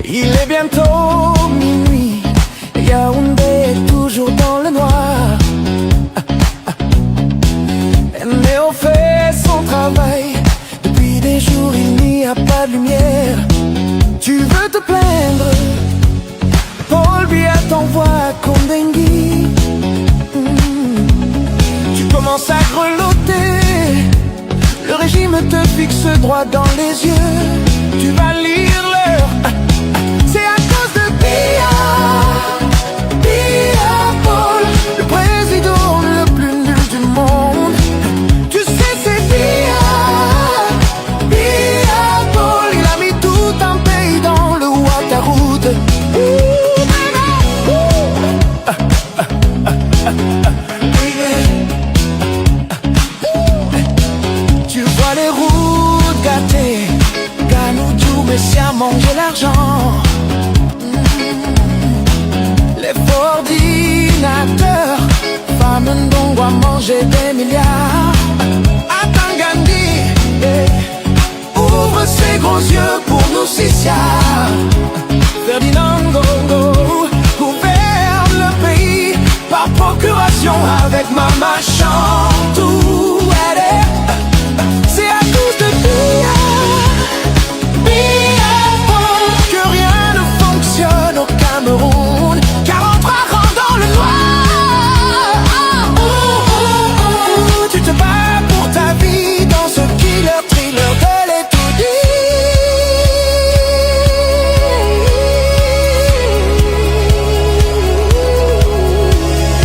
Il est bientôt minuit, Yaoundé est toujours dans le noir. Néo fait son travail, depuis des jours il n'y a pas de lumière. Tu veux te plaindre, Paul Biya t'envoie Kondengui. Tu commences à grelotter, le régime te fixe droit dans les yeux. Tu vas lire l'heure, c'est à cause de Biya, Biya Paul, le président le plus nul du monde. Tu sais c'est Biya, Biya Paul, il a mis tout un pays dans le Ouattaroute. Tu vois les routes gâtées, Ganoudou Messi a mangé l'argent. Les ordinateurs, Famine Dongo a mangé des milliards. Atangandi, ouvre ses gros yeux pour nous Sissia. Ferdinand Ghogomu gouverne le pays par procuration avec Mama Chantou. C'est à cause de Biya, Biya Paul, que rien ne fonctionne au Cameroun, car on te rend dans le noir. Tu te bats pour ta vie dans ce killer thriller de l'étourdie.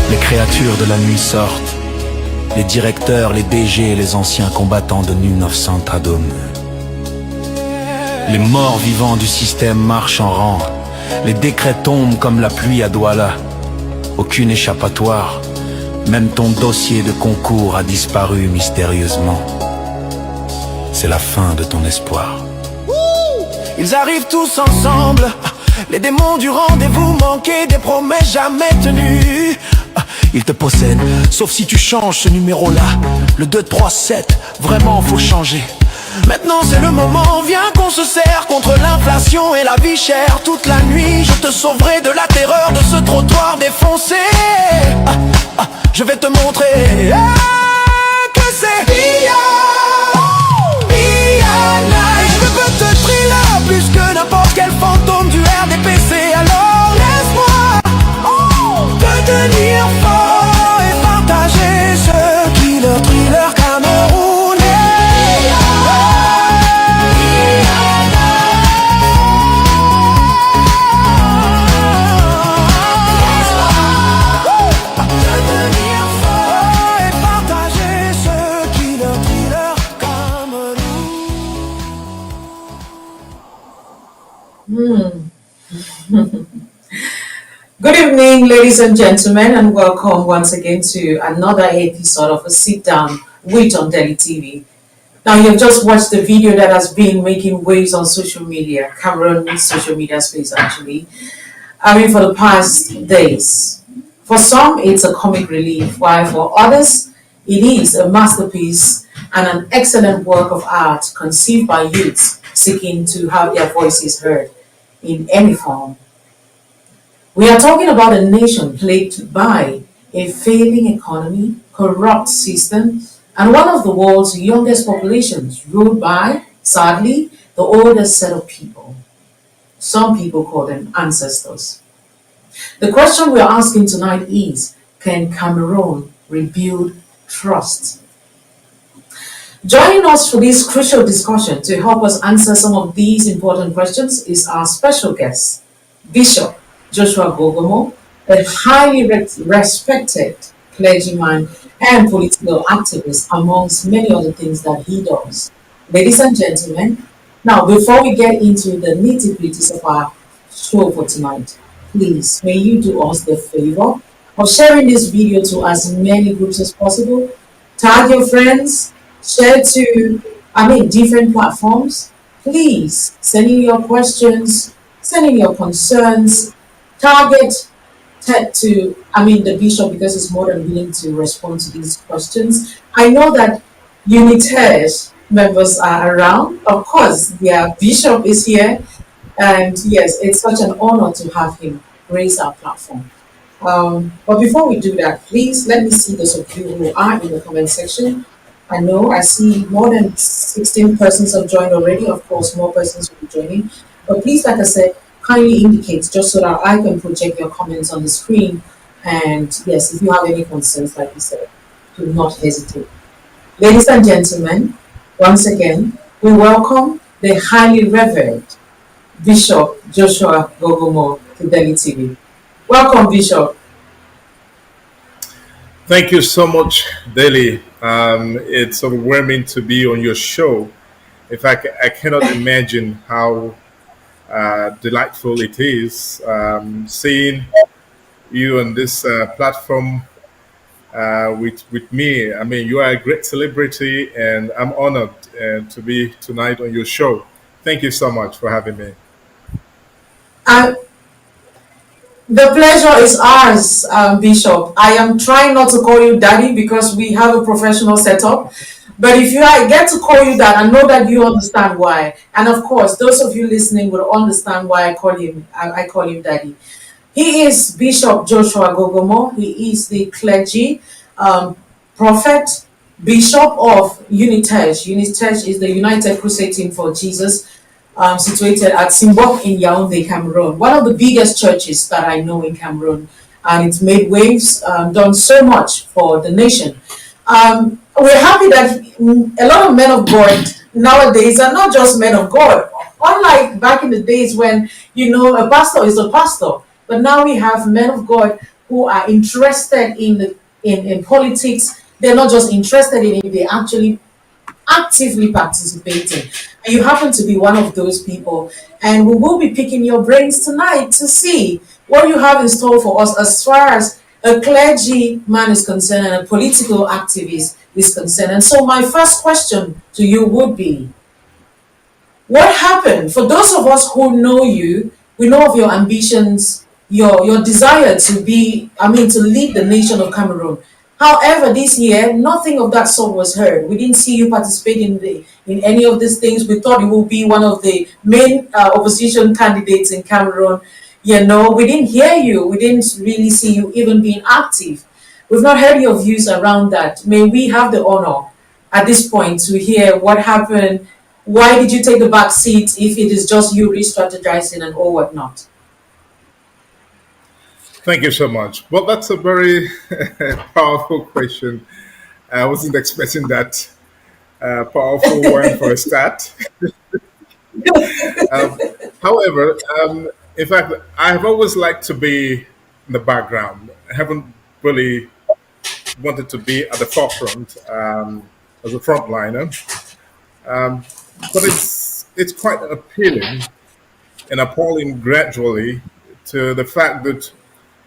Les créatures de la nuit sortent, les directeurs, les DG et les anciens combattants de 1900 Tadom. Les morts vivants du système marchent en rang. Les décrets tombent comme la pluie à Douala. Aucune échappatoire. Même ton dossier de concours a disparu mystérieusement. C'est la fin de ton espoir. Ils arrivent tous ensemble, les démons du rendez-vous manqué, des promesses jamais tenues. Ils te possèdent, sauf si tu changes ce numéro-là. Le 237, vraiment faut changer. Maintenant c'est le moment, viens qu'on se serre contre l'inflation et la vie chère. Toute la nuit je te sauverai de la terreur de ce trottoir défoncé. Je vais te montrer que c'est Biya, Biya Night. Je peux te thriller plus que n'importe quel fantôme du RDPC. Alors laisse-moi te tenir fort et partager ce killer thriller camerounais. Good evening, ladies and gentlemen, and welcome once again to another episode of a sit down with on Daily TV. Now, you've just watched the video that has been making waves on social media, Cameroon social media space actually, for the past days. For some, it's a comic relief, while for others, it is a masterpiece and an excellent work of art conceived by youths seeking to have their voices heard in any form. We are talking about a nation plagued by a failing economy, corrupt system, and one of the world's youngest populations, ruled by, sadly, the oldest set of people. Some people call them ancestors. The question we're asking tonight is, can Cameroon rebuild trust? Joining us for this crucial discussion to help us answer some of these important questions is our special guest, Bishop Joshua Ghogomu, a highly respected clergyman and political activist, amongst many other things that he does. Ladies and gentlemen, now before we get into the nitty-gritties of our show for tonight, please may you do us the favor of sharing this video to as many groups as possible. Tag your friends, share to different platforms. Please send in your questions, send in your concerns, target the bishop, because he's more than willing to respond to these questions. I know that Unitarian members are around. Of course, their bishop is here. And yes, it's such an honor to have him grace our platform. But before we do that, please let me see those of you who are in the comment section. I know I see more than 16 persons have joined already. Of course, more persons will be joining. But please, like I said, kindly indicate just so that I can project your comments on the screen. And yes, if you have any concerns, like you said, do not hesitate. Ladies and gentlemen, once again, we welcome the highly revered Bishop Joshua Ghogomu to Delhi TV. Welcome, Bishop. Thank you so much, Deli. It's overwhelming to be on your show. In fact, I cannot imagine how delightful it is seeing you on this platform with me. I mean, you are a great celebrity, and I'm honored to be tonight on your show. Thank you so much for having me. And the pleasure is ours, Bishop. I am trying not to call you Daddy because we have a professional setup. But if you I get to call you that, I know that you understand why. And of course, those of you listening will understand why I call him Daddy. He is Bishop Joshua Ghogomu. He is the clergy, um, prophet, bishop of Unitage. Unitage is the United Crusade Team for Jesus, situated at Simbok in Yaoundé, Cameroon. One of the biggest churches that I know in Cameroon. And it's made waves, done so much for the nation. We're happy that a lot of men of God nowadays are not just men of God. Unlike back in the days when, a pastor is a pastor, but now we have men of God who are interested in politics. They're not just interested in it, they actually actively participating. And you happen to be one of those people. And we will be picking your brains tonight to see what you have in store for us as far as a clergy man is concerned and a political activist is concerned. And so, my first question to you would be, what happened? For those of us who know you, we know of your ambitions, your desire to lead the nation of Cameroon. However, this year, nothing of that sort was heard. We didn't see you participate in any of these things. We thought you would be one of the main opposition candidates in Cameroon. We didn't hear you. We didn't really see you even being active. We've not heard your views around that. May we have the honor at this point to hear what happened. Why did you take the back seat if it is just you re-strategizing and all whatnot? Thank you so much. Well, that's a very powerful question. I wasn't expecting that powerful one for a start. Um, However, in fact, I have always liked to be in the background. I haven't really wanted to be at the forefront as a frontliner, um, but it's quite appealing and appalling gradually to the fact that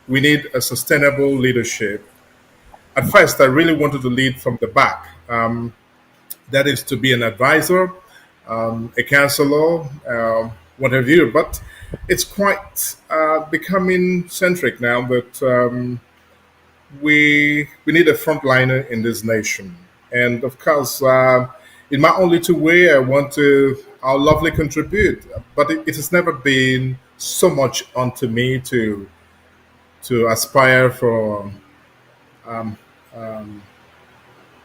we need a sustainable leadership. At first, I really wanted to lead from the back. That is to be an advisor, a counselor, what have you. But it's quite becoming centric now that we need a frontliner in this nation. And of course, in my own little way, I want to our lovely contribute. But it has never been so much onto me to aspire for a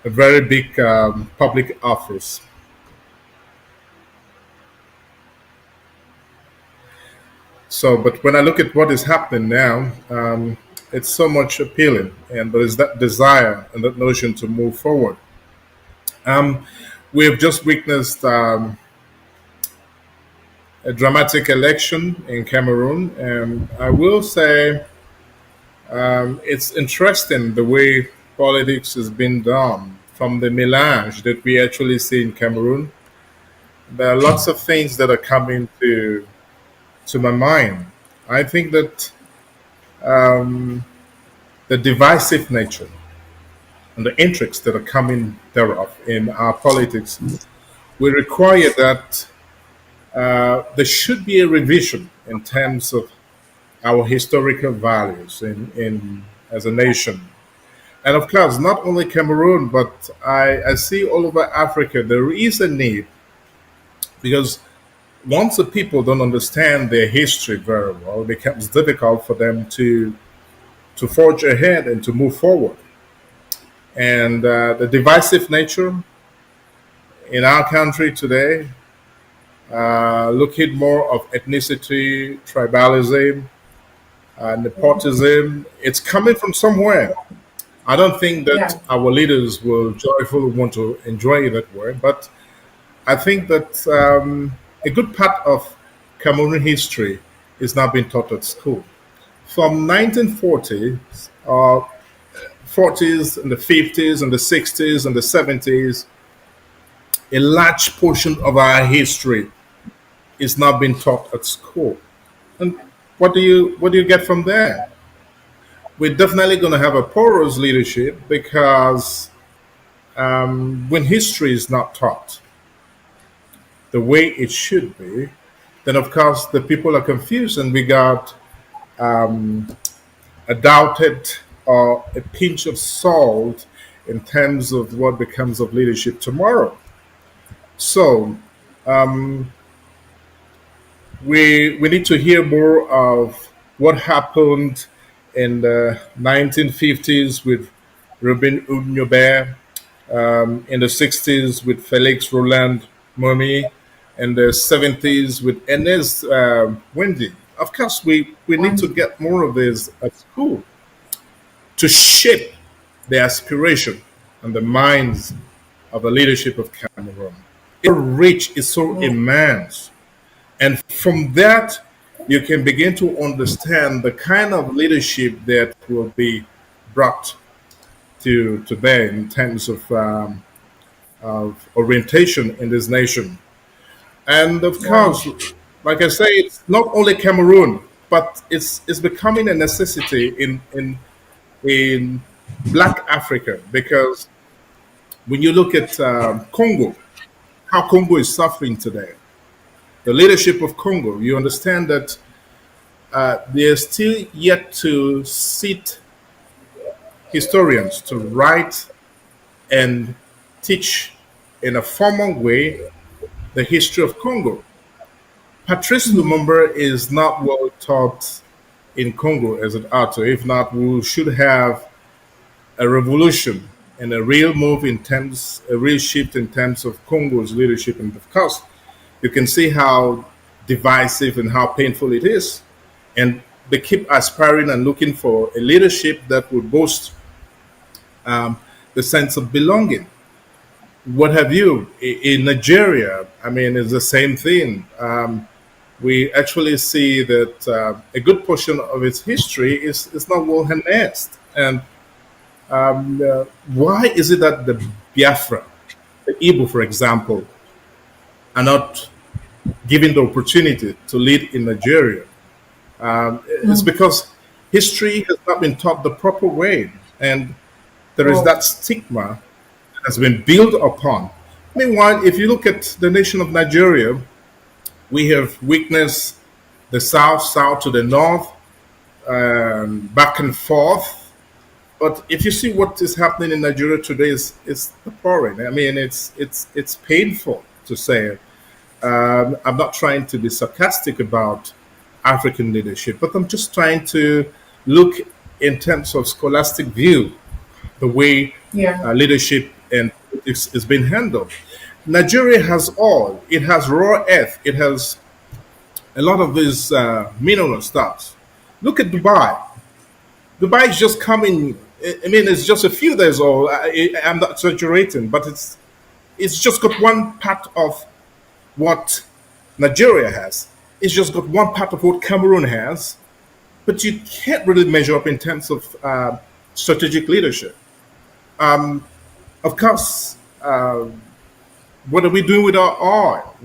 very big public office. So, but when I look at what is happening now, it's so much appealing, and there is that desire and that notion to move forward. Um, we have just witnessed a dramatic election in Cameroon, and I will say it's interesting the way politics has been done from the melange that we actually see in Cameroon. There are lots of things that are coming to my mind. I think that the divisive nature and the intrigues that are coming thereof in our politics will require that there should be a revision in terms of our historical values in as a nation. And of course, not only Cameroon, but I see all over Africa there is a need because once the people don't understand their history very well, it becomes difficult for them to forge ahead and to move forward. And the divisive nature in our country today, looking more of ethnicity, tribalism, nepotism, it's coming from somewhere. I don't think that Yeah. our leaders will joyfully want to enjoy that word, but I think that a good part of Cameroon history is now being taught at school. From 1940s, 40s and the 50s and the 60s and the 70s, a large portion of our history is now being taught at school. And what do you get from there? We're definitely going to have a porous leadership because when history is not taught the way it should be, then of course the people are confused and we got a doubted or a pinch of salt in terms of what becomes of leadership tomorrow. So we need to hear more of what happened in the 1950s with Robin Ugnobert, in the 60s with Felix Roland Mummy, in the 70s with Ernest Wendy. Of course, we need to One. get more of this at school to shape the aspiration and the minds of the leadership of Cameroon. It's so rich, it's so Yeah. immense. And from that, you can begin to understand the kind of leadership that will be brought to bear in terms of orientation in this nation. And of Wow. course, like I say, it's not only Cameroon, but it's becoming a necessity in Black Africa because when you look at Congo, how Congo is suffering today, the leadership of Congo, you understand that they are still yet to sit historians to write and teach in a formal way the history of Congo. Patrice Lumumba is not well taught in Congo as it ought to. If not, we should have a revolution and a real move in terms, a real shift in terms of Congo's leadership. And of course, you can see how divisive and how painful it is. And they keep aspiring and looking for a leadership that would boast the sense of belonging. What have you in Nigeria? I mean, it's the same thing. We actually see that a good portion of its history is not well harnessed. And why is it that the Biafra, the Igbo, for example, are not given the opportunity to lead in Nigeria? It's because history has not been taught the proper way, and there is Oh. that stigma that has been built upon. Meanwhile, if you look at the nation of Nigeria, we have witnessed the south to the north, back and forth. But if you see what is happening in Nigeria today, is appalling. I mean, it's painful to say. I'm not trying to be sarcastic about African leadership, but I'm just trying to look in terms of scholastic view the way Yeah. leadership and politics is being handled. Nigeria has all. It has raw earth. It has a lot of these mineral stuff. Look at Dubai. Dubai is just coming. I mean, it's just a few days old. I'm not exaggerating, but it's just got one part of what Nigeria has. It's just got one part of what Cameroon has, but you can't really measure up in terms of strategic leadership. Of course, what are we doing with our oil?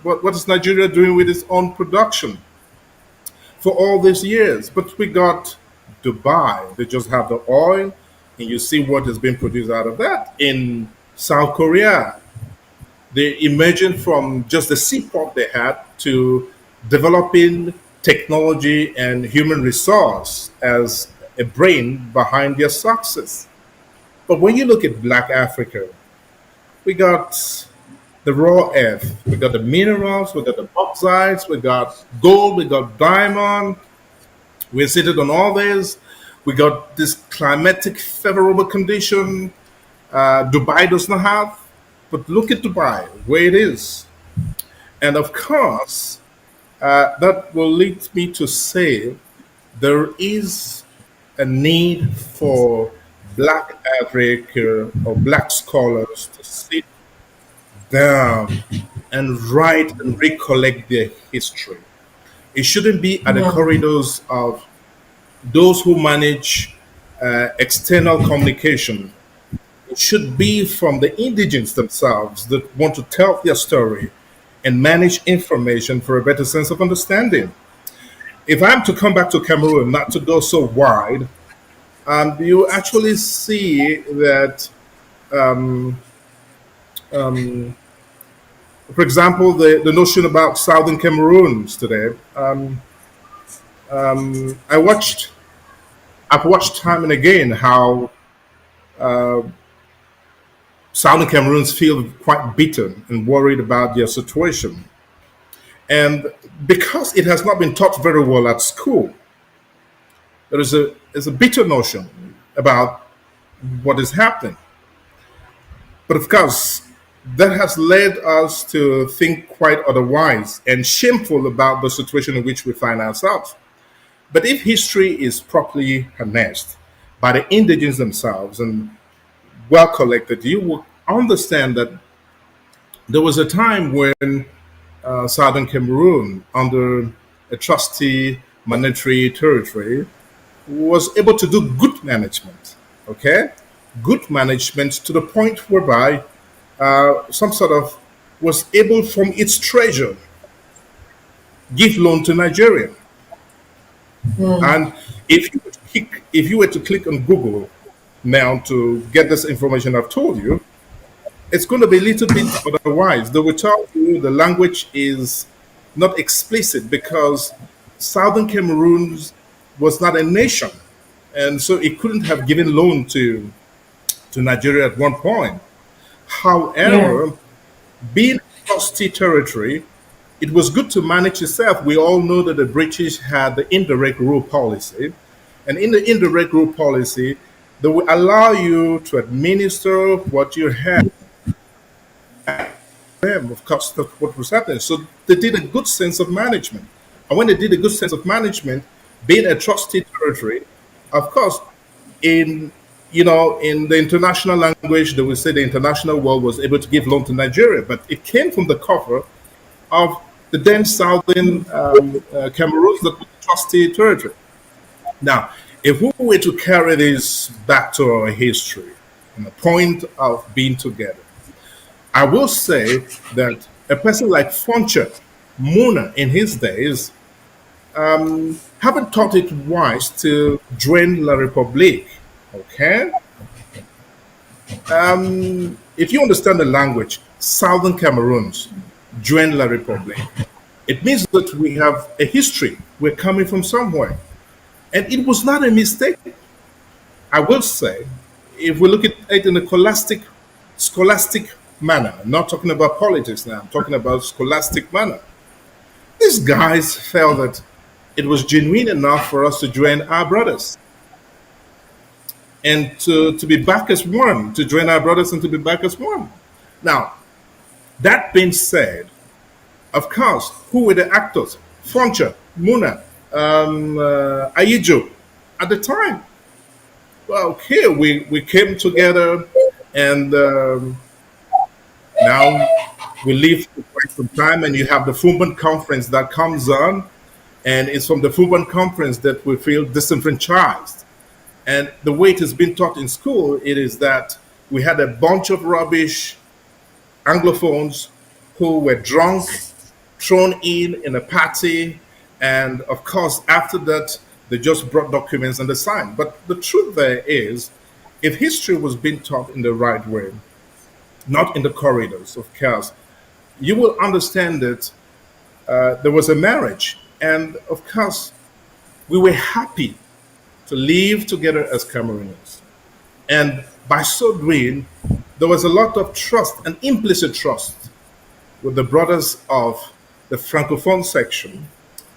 What is Nigeria doing with its own production for all these years? But we got Dubai. They just have the oil, and you see what has been produced out of that. In South Korea, they emerging from just the seaport they had to developing technology, and human resource as a brain behind their success. But when you look at Black Africa, we got the raw earth, we got the minerals, we got the bauxites, we got gold, we got diamond. We're seated on all this. We got this climatic favorable condition Dubai does not have. But look at Dubai, where it is. And of course, that will lead me to say there is a need for Black Africa or Black scholars to sit down and write and recollect their history. It shouldn't be at the Yeah. corridors of those who manage external communication. It should be from the indigents themselves that want to tell their story and manage information for a better sense of understanding. If I'm to come back to Cameroon, not to go so wide, you actually see that, for example, the notion about Southern Cameroons today. I watched, I've watched time and again how Southern Cameroons feel quite bitter and worried about their situation. And because it has not been taught very well at school, there's a bitter notion about what is happening. But of course, that has led us to think quite otherwise and shameful about the situation in which we find ourselves. But if history is properly harnessed by the indigenous themselves and well collected, you will understand that there was a time when southern Cameroon, under a trustee monetary territory, was able to do good management. Okay, good management to the point whereby some sort of was able from its treasure give loan to Nigeria. And if you were to click on Google now to get this information I've told you, it's going to be a little bit otherwise. They will tell you the language is not explicit because Southern Cameroon was not a nation, and so it couldn't have given loan to Nigeria at one point. Yeah. However, being a trustee territory, it was good to manage itself. We all know that the British had the indirect rule policy, and in the indirect rule policy, they will allow you to administer what you have them, of course, that's what was happening. So they did a good sense of management. And when they did a good sense of management, being a trusted territory, of course, in in the international language, they would say the international world was able to give loan to Nigeria, but it came from the cover of the then southern Cameroons that was trusted territory. Now, if we were to carry this back to our history and the point of being together, I will say that a person like Foncha Muna in his days haven't thought it wise to join La République. Okay? If you understand the language, Southern Cameroons join La République. It means that we have a history. We're coming from somewhere. And it was not a mistake. I will say, if we look at it in a scholastic manner, I'm not talking about politics now, I'm talking about scholastic manner. These guys felt that it was genuine enough for us to join our brothers and to be back as one, to join our brothers and to be back as one. Now, that being said, of course, who were the actors? Foncha, Muna, Ayijo at the time. Well, here we came together and now we live for quite some time, and you have the Fumban conference that comes on, and it's from the Fumban conference that we feel disenfranchised. And the way it has been taught in school, it is that we had a bunch of rubbish Anglophones who were drunk, thrown in a party, and of course, after that, they just brought documents and they signed. But the truth there is, if history was being taught in the right way, not in the corridors of chaos, you will understand that there was a marriage. And of course, we were happy to live together as Cameroonians. And by so doing, there was a lot of trust, an implicit trust, with the brothers of the Francophone section,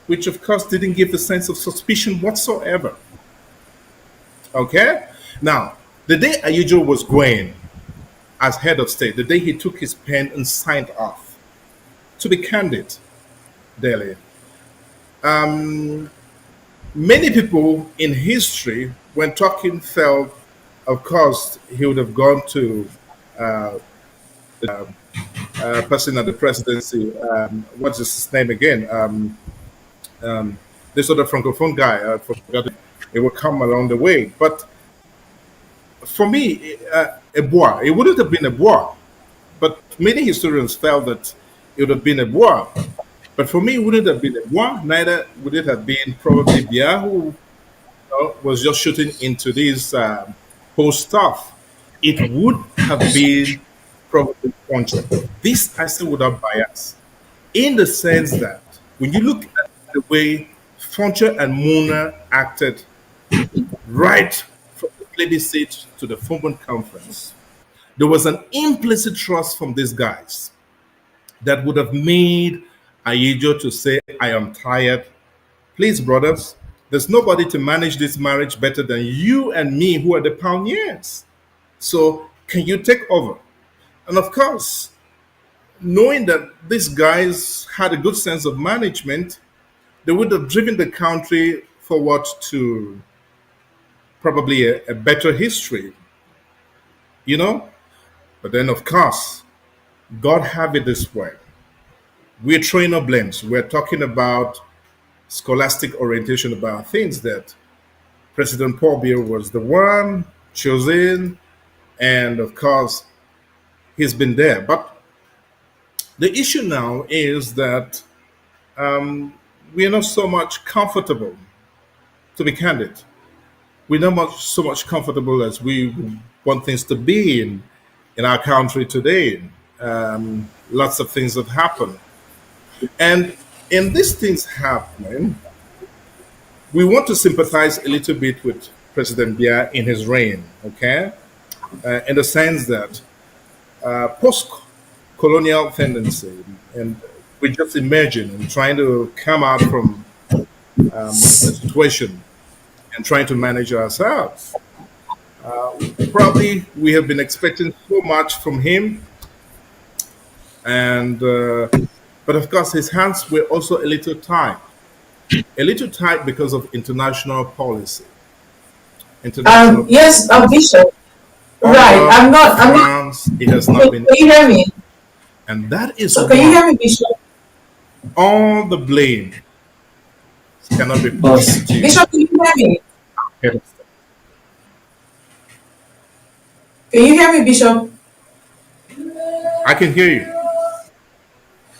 which of course didn't give a sense of suspicion whatsoever. Okay? Now, the day Ayujo was going as head of state, the day he took his pen and signed off, to be candid, Delhi, many people in history, when talking, felt, of course, he would have gone to person at the presidency. What's his name again? This other francophone guy. I forgot. It would come along the way. But for me, a bois. It wouldn't have been a bois. But many historians felt that it would have been a bois. But for me, it wouldn't have been a bois. Neither would it have been probably Bia, who was just shooting into this whole stuff. It would have been probably Poncho. This I say without bias, in the sense that when you look at the way Foncha and Muna acted right from the plebiscite to the Fumbun conference, there was an implicit trust from these guys that would have made Ayejo to say, I am tired. Please, brothers, there's nobody to manage this marriage better than you and me who are the pioneers. So can you take over? And of course, knowing that these guys had a good sense of management, they would have driven the country forward to probably a better history, you know? But then, of course, God have it this way. We're throwing no blames. We're talking about scholastic orientation about things that President Paul Biya was the one chosen, and of course, he's been there. But the issue now is that we are not so much comfortable, to be candid. We're not so much comfortable as we want things to be in our country today. Lots of things have happened. And in these things happening, we want to sympathize a little bit with President Biya in his reign, okay? In the sense that post-colonial tendency, and we just imagine and trying to come out from the situation and trying to manage ourselves. Probably we have been expecting so much from him, and but of course his hands were also a little tight because of international policy, international Yes, Bishop. Right. under I'm not. France. It has not Can been, you hear me? and that is So, can you why hear me, Bishop? all the blame cannot be pushed to Bishop, can you hear me? head of state. Can you hear me, Bishop? I can hear you.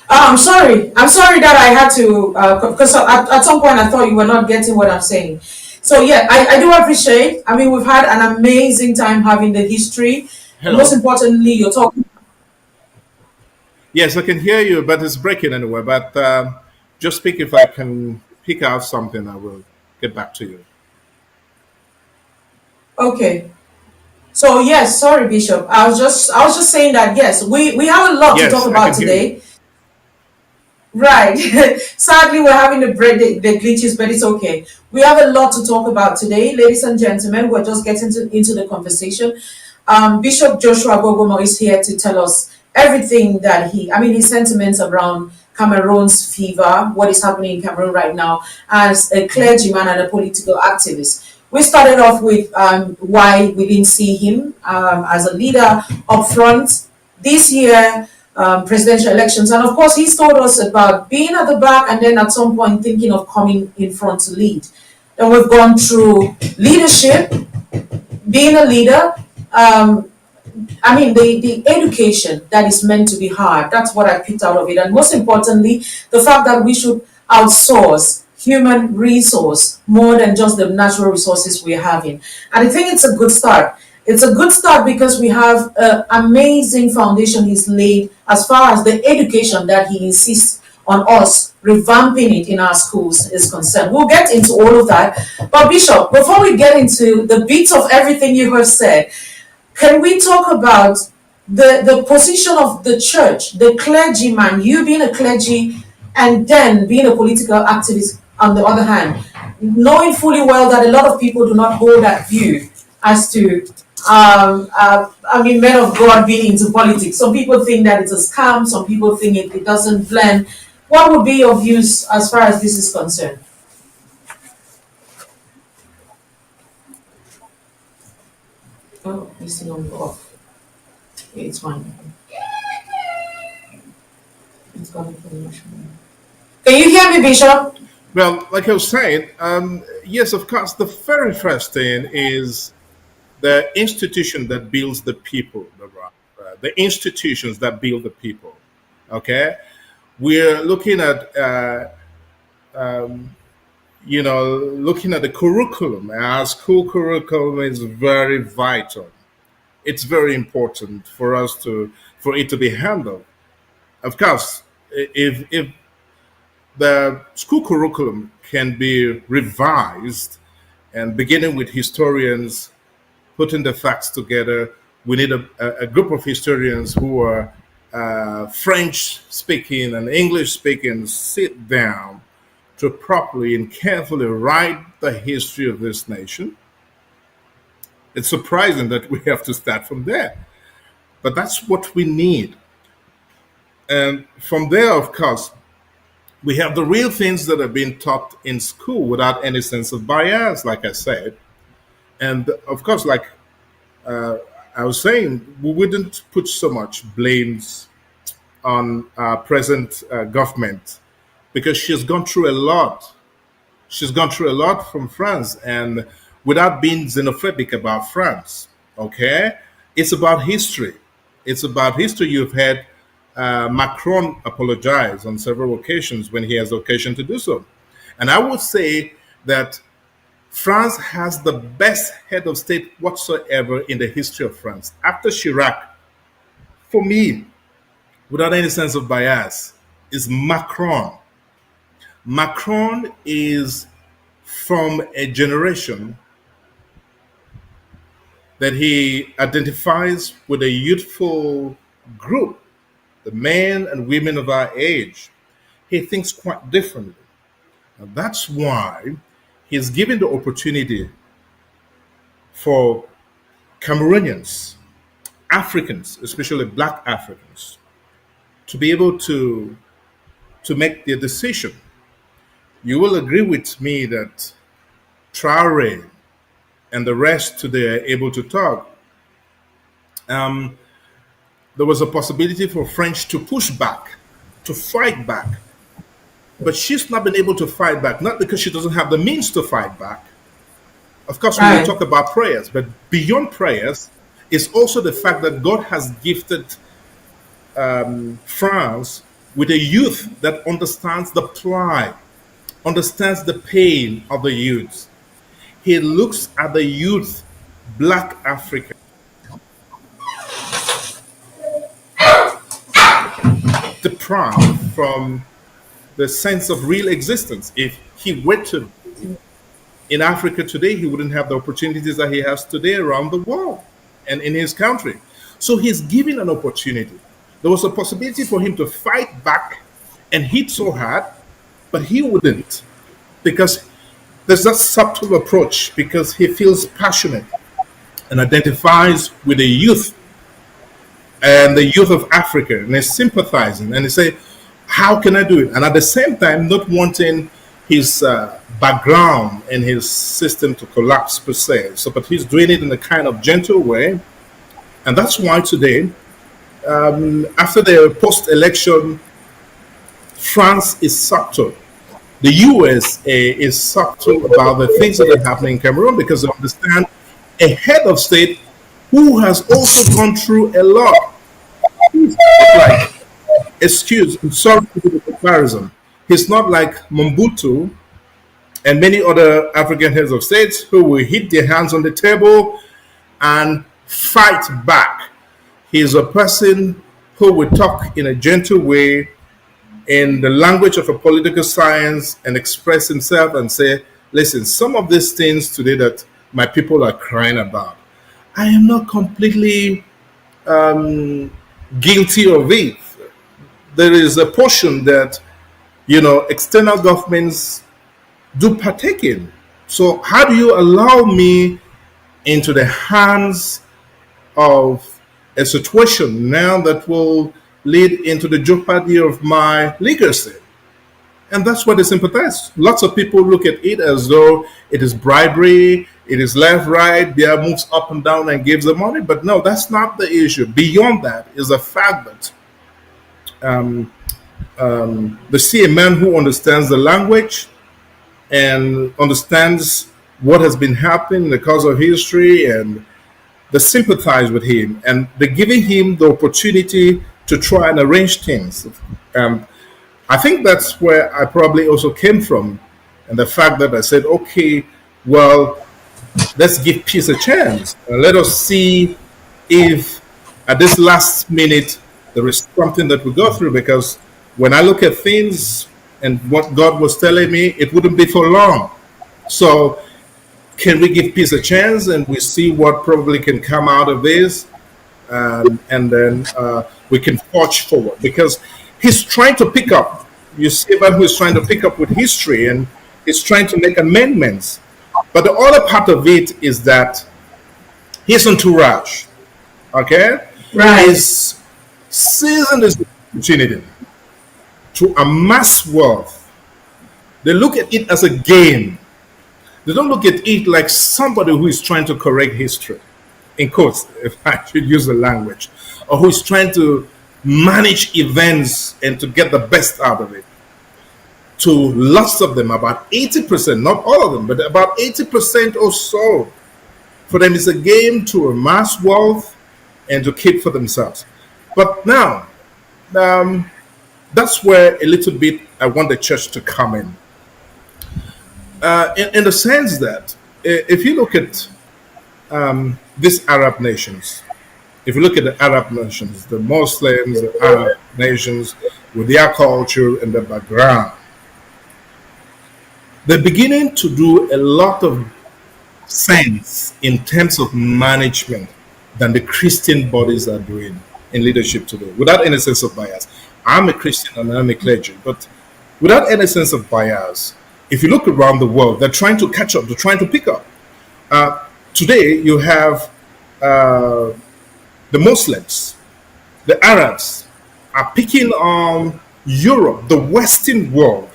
I'm sorry. I'm sorry that I had to, because at some point I thought you were not getting what I'm saying. So yeah, I do appreciate. I mean, we've had an amazing time having the history. And most Hello. importantly, you're talking. Yes, I can hear you, but it's breaking anyway. But just speak. If I can pick out something, I will get back to you. Okay. So yes, sorry, Bishop. I was just saying that yes, we have a lot to talk Yes, I about can hear you. today. Right. Sadly, we're having the glitches, but it's okay. We have a lot to talk about today, ladies and gentlemen. We're just getting into the conversation. Bishop Joshua Ghogomu is here to tell us everything that I mean, his sentiments around Cameroon's fever, what is happening in Cameroon right now, as a clergyman and a political activist. We started off with why we didn't see him as a leader up front this year, presidential elections. And of course, he's told us about being at the back and then at some point thinking of coming in front to lead. Then we've gone through leadership, being a leader. I mean, the education that is meant to be hard, that's what I picked out of it. And most importantly, the fact that we should outsource human resource more than just the natural resources we're having. And I think it's a good start. It's a good start because we have an amazing foundation he's laid as far as the education that he insists on us revamping it in our schools is concerned. We'll get into all of that. But Bishop, before we get into the bits of everything you have said, can we talk about the position of the church, the clergyman, you being a clergy and then being a political activist on the other hand, knowing fully well that a lot of people do not hold that view as to, I mean, men of God being into politics. Some people think that it's a scam, some people think it doesn't blend. What would be your views as far as this is concerned? Oh, he's still on the off. Yeah, it's fine. It's coming from the machine. Can you hear me, Bishop? Well, like I was saying, yes, of course, the very first thing is the institution that builds the people, the institutions that build the people. Okay, we're looking at looking at the curriculum. Our school curriculum is very vital. It's very important for us to for it to be handled. Of course, if the school curriculum can be revised and beginning with historians putting the facts together. We need a group of historians who are French speaking and English speaking sit down to properly and carefully write the history of this nation. It's surprising that we have to start from there, but that's what we need. And from there, of course, we have the real things that are being taught in school without any sense of bias, like I said. And of course, like uh, I was saying, we wouldn't put so much blames on our present government because she's gone through a lot. She's gone through a lot from France, and without being xenophobic about France, okay, it's about history. It's about history. You've had Macron apologize on several occasions when he has occasion to do so, and I would say that France has the best head of state whatsoever in the history of France. After Chirac, for me, without any sense of bias, is Macron. Macron is from a generation that he identifies with a youthful group, the men and women of our age. He thinks quite differently. And that's why he's given the opportunity for Cameroonians, Africans, especially black Africans, to be able to make their decision. You will agree with me that Traore and the rest today are able to talk. Um, there was a possibility for French to push back, to fight back, but she's not been able to fight back, not because she doesn't have the means to fight back. Of course, we will Right. talk about prayers, but beyond prayers is also the fact that God has gifted France with a youth that understands the plight, understands the pain of the youth. He looks at the youth, black Africa, deprived from the sense of real existence. If he were to be in Africa today, he wouldn't have the opportunities that he has today around the world and in his country. So he's given an opportunity. There was a possibility for him to fight back and hit so hard, but he wouldn't because there's that subtle approach because he feels passionate and identifies with the youth and the youth of Africa and is sympathizing and he say, how can I do it? And at the same time, not wanting his background and his system to collapse per se. So, but he's doing it in a kind of gentle way. And that's why today, after the post-election, France is subtle. The USA is subtle about the things that are happening in Cameroon because they understand a head of state who has also gone through a lot. He's not like, excuse, I'm sorry to do the comparison. He's not like Mobutu and many other African heads of states who will hit their hands on the table and fight back. He is a person who will talk in a gentle way in the language of a political science and express himself and say, listen, some of these things today that my people are crying about, I am not completely guilty of it. There is a portion that, external governments do partake in. So how do you allow me into the hands of a situation now that will lead into the jeopardy of my legacy? And that's what they sympathize. Lots of people look at it as though it is bribery, it is left, right, Bia moves up and down and gives the money. But no, that's not the issue. Beyond that is the fact that they see a man who understands the language and understands what has been happening in the course of history, and they sympathize with him, and they're giving him the opportunity to try and arrange things. Um, I think that's where I probably also came from, and the fact that I said, okay, well, let's give peace a chance. Let us see if at this last minute there is something that we go through. Because when I look at things and what God was telling me, it wouldn't be for long. So, can we give peace a chance and we see what probably can come out of this? And then we can forge forward, because he's trying to pick up. You see about who is trying to pick up with history, and he's trying to make amendments. But the other part of it is that his entourage, okay, Right. is seizing this opportunity to amass wealth. They look at it as a game. They don't look at it like somebody who is trying to correct history, in quotes, if I should use the language, or who is trying to manage events and to get the best out of it. To lots of them, about 80%, not all of them, but about 80% or so, for them it's a game to amass wealth and to keep for themselves. But now, um, that's where a little bit I want the church to come in the sense that if you look at these Arab nations, if you look at the Arab nations, the Muslims, the Arab nations, with their culture and their background, they're beginning to do a lot of sense in terms of management than the Christian bodies are doing in leadership today, without any sense of bias. I'm a Christian and I'm a clergy, but without any sense of bias, if you look around the world, they're trying to catch up, they're trying to pick up. Today, you have the Muslims, the Arabs are picking on Europe, the Western world.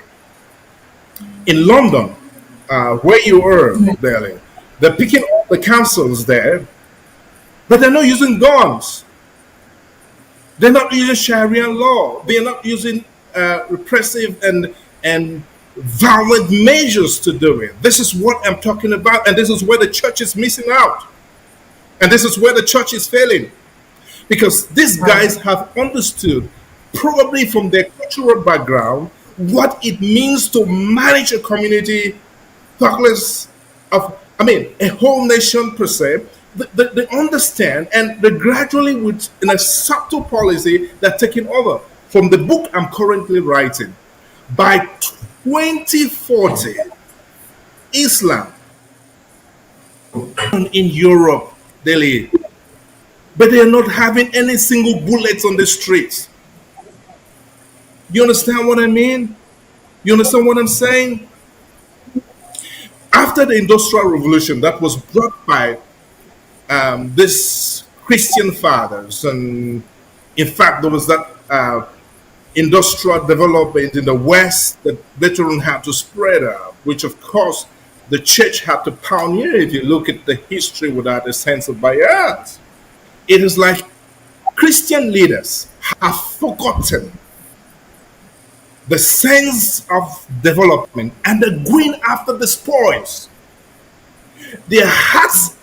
In London, where you are, Delhi, they're picking up the councils there, but they're not using guns. They're not using Sharia law. They're not using repressive and violent measures to do it. This is what I'm talking about, and this is where the church is missing out, and this is where the church is failing, because these guys have understood, probably from their cultural background, what it means to manage a community, regardless of, I mean, a whole nation per se. They understand, and they gradually, with in a subtle policy, they're taking over. From the book I'm currently writing, by 2040, Islam in Europe, Delhi, but they are not having any single bullets on the streets. You understand what I mean? You understand what I'm saying? After the Industrial Revolution that was brought by these Christian fathers, and in fact, there was that industrial development in the West that later on had to spread out, which of course the church had to pioneer. If you look at the history without a sense of bias, it is like Christian leaders have forgotten the sense of development, and they're going after the spoils. Their hearts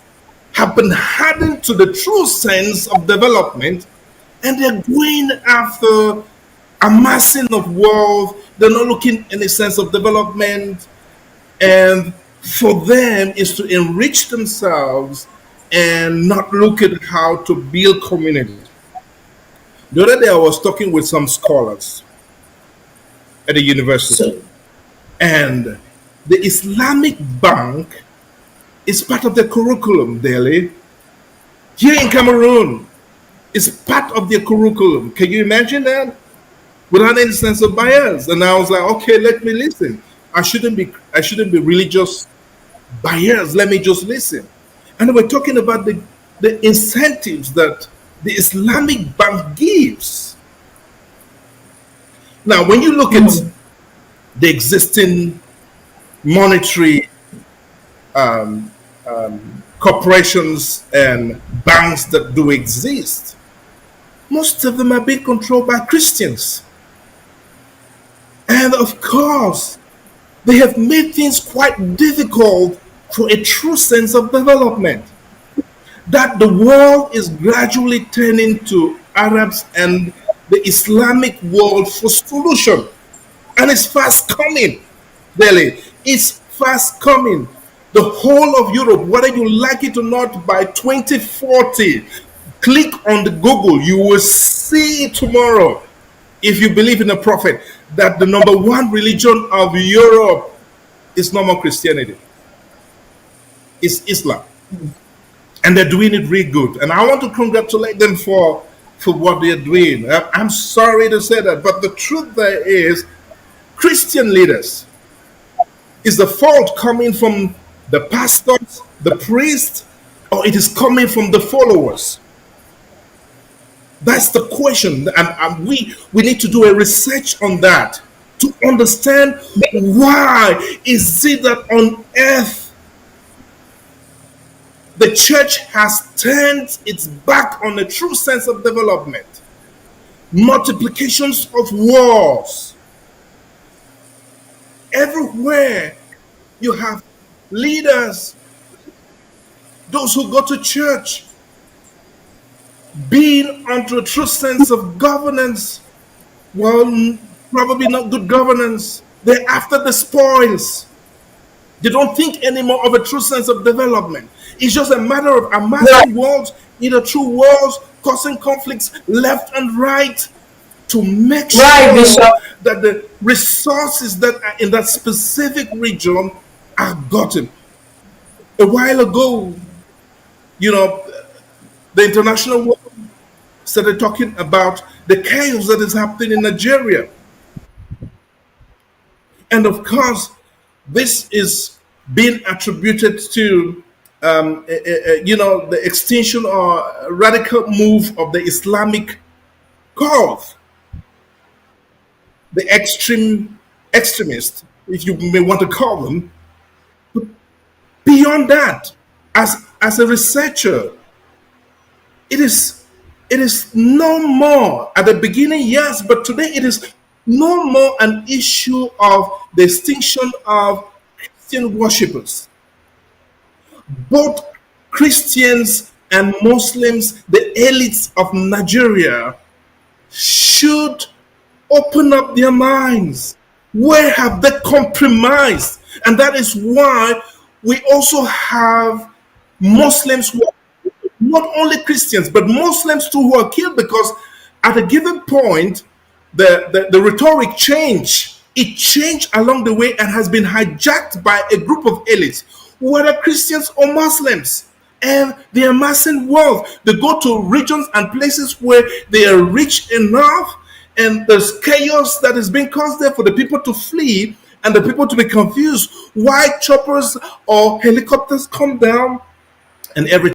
have been hardened to the true sense of development, and they're going after amassing of wealth. They're not looking in a sense of development, and for them is to enrich themselves and not look at how to build communities. The other day I was talking with some scholars, at the university. So, And the Islamic Bank is part of the curriculum, Delhi. Here in Cameroon, it's part of their curriculum. Can you imagine that? Without any sense of bias. And I was like, okay, let me listen. I shouldn't be religious biased. Let me just listen. And we're talking about the incentives that the Islamic Bank gives. Now, when you look at mm, the existing monetary corporations and banks that do exist, most of them are being controlled by Christians. And of course, they have made things quite difficult for a true sense of development. That the world is gradually turning to Arabs and the Islamic world for solution. And it's fast coming, Delhi. It's fast coming. The whole of Europe, whether you like it or not, by 2040, click on the Google, you will see tomorrow, if you believe in a prophet, that the number one religion of Europe is no more Christianity, it's Islam. And they're doing it really good. And I want to congratulate them for what they're doing. I'm sorry to say that, but the truth there is Christian leaders, is the fault coming from the pastors, the priests, or it is coming from the followers? That's the question. And we need to do a research on that to understand why is it that on earth the church has turned its back on a true sense of development. Multiplications of wars. Everywhere you have leaders, those who go to church, being under a true sense of governance. Well, probably not good governance. They're after the spoils. They don't think anymore of a true sense of development. It's just a matter of right, amassing wars, either true wars, causing conflicts left and right, to make right, sure Bishop. that the resources that are in that specific region are gotten. A while ago, you know, the international world started talking about the chaos that is happening in Nigeria. And of course, this is being attributed to, the extinction or radical move of the Islamic cause, the extremists, if you may want to call them. Beyond that, as a researcher, it is it is no more at the beginning, yes, but today it is no more an issue of the extinction of Christian worshippers. Both Christians and Muslims, the elites of Nigeria, should open up their minds. Where have they compromised? And that is why we also have Muslims who, not only Christians, but Muslims too, who are killed because at a given point, the rhetoric changed. It changed along the way and has been hijacked by a group of elites, whether Christians or Muslims. And they are amassing wealth. They go to regions and places where they are rich enough, and there's chaos that is being caused there for the people to flee and the people to be confused. Why choppers or helicopters come down and everything.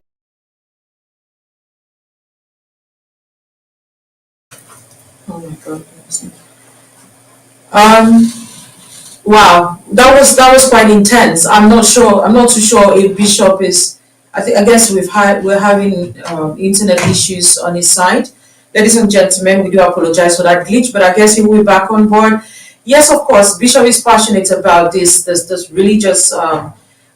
Oh my God. Um, wow, that was quite intense. I'm not sure. I'm not too sure if Bishop is. I guess we're having internet issues on his side. Ladies and gentlemen, we do apologize for that glitch, but I guess he will be back on board. Yes, of course, Bishop is passionate about this religious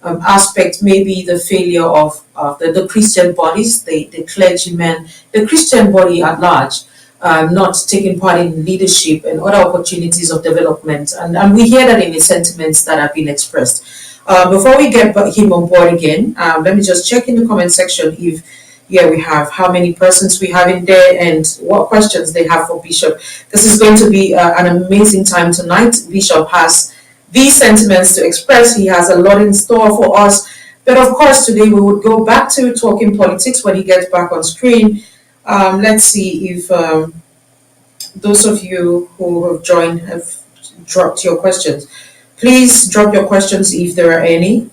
aspect, maybe the failure of the Christian bodies, the clergymen, the Christian body at large, not taking part in leadership and other opportunities of development. And we hear that in the sentiments that have been expressed. Before we get him on board again, let me just check in the comment section if Here we have how many persons we have in there and what questions they have for Bishop. This is going to be an amazing time tonight. Bishop has these sentiments to express. He has a lot in store for us. But of course, today we would go back to talking politics when he gets back on screen. Let's see if those of you who have joined have dropped your questions. Please drop your questions if there are any.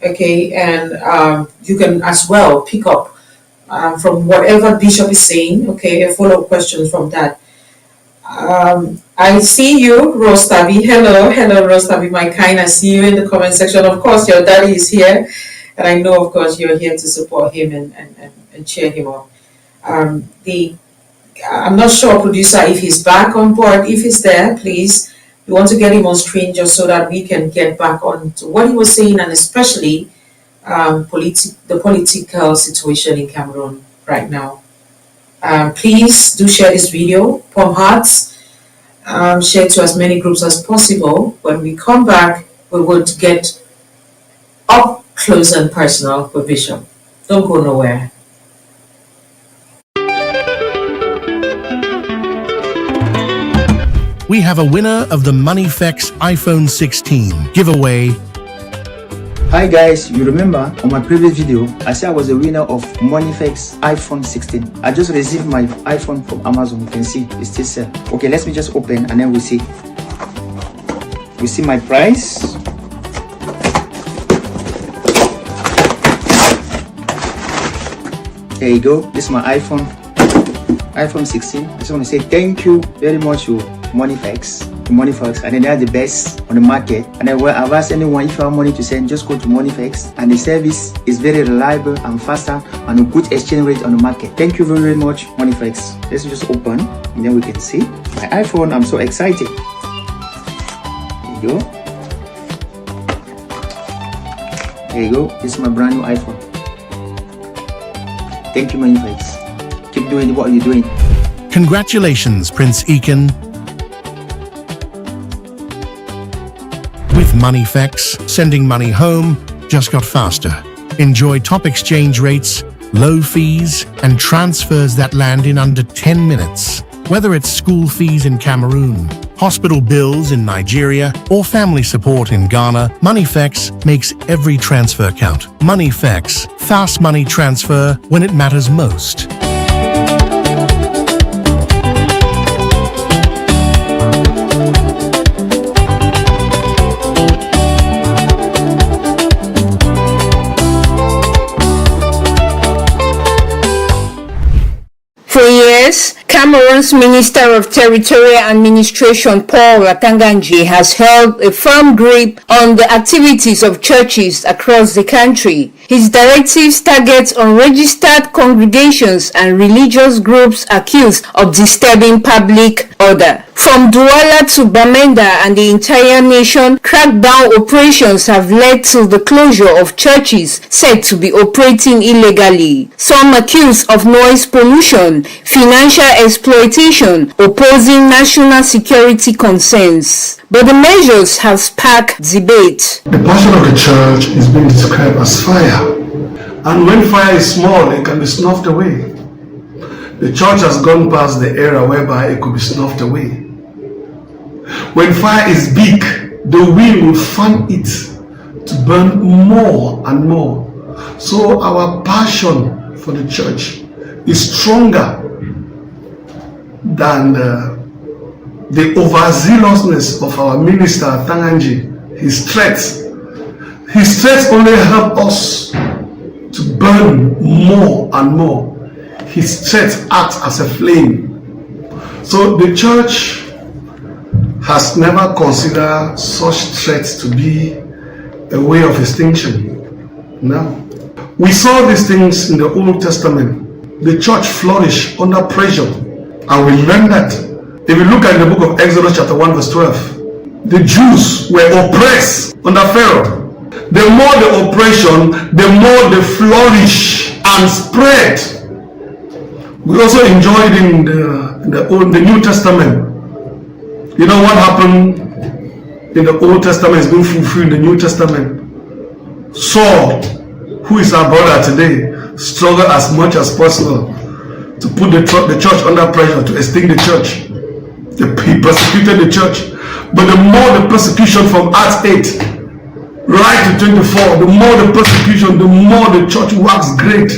Okay, and you can as well pick up from whatever Bishop is saying. Okay, a follow-up question from that. I see you, Rostavi. Hello, Rostavi, my kind. I see you in the comment section. Of course, your daddy is here, and I know, of course, you're here to support him and cheer him up. I'm not sure, producer, if he's back on board. If he's there, please, we want to get him on screen just so that we can get back on to what he was saying, and especially the political situation in Cameroon right now. Please do share this video, pump hearts, share to as many groups as possible. When we come back, we would get up close and personal with Bishop. Don't go nowhere. We have a winner of the MoneyFX iPhone 16 giveaway. Hi guys, you remember on my previous video, I said I was a winner of MoneyFX iPhone 16. I just received my iPhone from Amazon. You can see it's still sell. Okay, let me just open and then we see. We see my price. There you go. This is my iPhone 16. I just want to say thank you very much to MoneyFX, and then they are the best on the market. And then where I've asked anyone, if you have money to send, just go to MoneyFX, and the service is very reliable and faster and a good exchange rate on the market. Thank you very much, MoneyFX. Let's just open and then we can see my iPhone. I'm so excited. There you go. There you go. This is my brand new iPhone. Thank you, MoneyFX. Keep doing what you're doing. Congratulations, Prince Eakin. With MoneyFX, sending money home just got faster. Enjoy top exchange rates, low fees, and transfers that land in under 10 minutes. Whether it's school fees in Cameroon, hospital bills in Nigeria, or family support in Ghana, MoneyFX makes every transfer count. MoneyFX, fast money transfer when it matters most. For years, Cameroon's Minister of Territorial Administration, Paul Atanganji, has held a firm grip on the activities of churches across the country. His directives target unregistered congregations and religious groups accused of disturbing public order. From Douala to Bamenda and the entire nation, crackdown operations have led to the closure of churches said to be operating illegally. Some accused of noise pollution, financial exploitation, opposing national security concerns. But the measures have sparked debate. The passion of the church is being described as fire. And when fire is small, it can be snuffed away. The church has gone past the era whereby it could be snuffed away. When fire is big, the wind will fan it to burn more and more. So our passion for the church is stronger than the overzealousness of our minister Tanganji. His threats only help us to burn more and more. His threats act as a flame. So the church has never considered such threats to be a way of extinction. No. We saw these things in the Old Testament. The church flourished under pressure, and we learned that. If you look at the book of Exodus chapter 1 verse 12, the Jews were oppressed under Pharaoh. The more the oppression, the more they flourish and spread. We also enjoyed in the New Testament. You know what happened in the Old Testament is being fulfilled in the New Testament. Saul, who is our brother today, struggled as much as possible to put the church under pressure, to extinct the church. He persecuted the church. But the more the persecution from Acts 8 right to 24, the more the persecution, the more the church waxed great.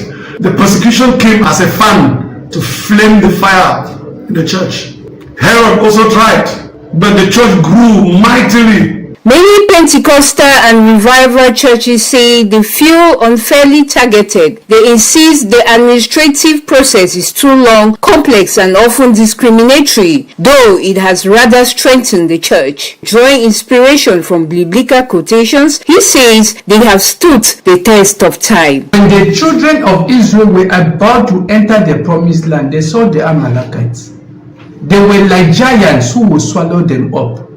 The persecution came as a fan to flame the fire in the church. Herod also tried, but the church grew mightily. Many Pentecostal and revival churches say they feel unfairly targeted. They insist the administrative process is too long, complex, and often discriminatory, though it has rather strengthened the church. Drawing inspiration from biblical quotations, he says they have stood the test of time. When the children of Israel were about to enter the promised land, they saw the Amalekites. They were like giants who would swallow them up.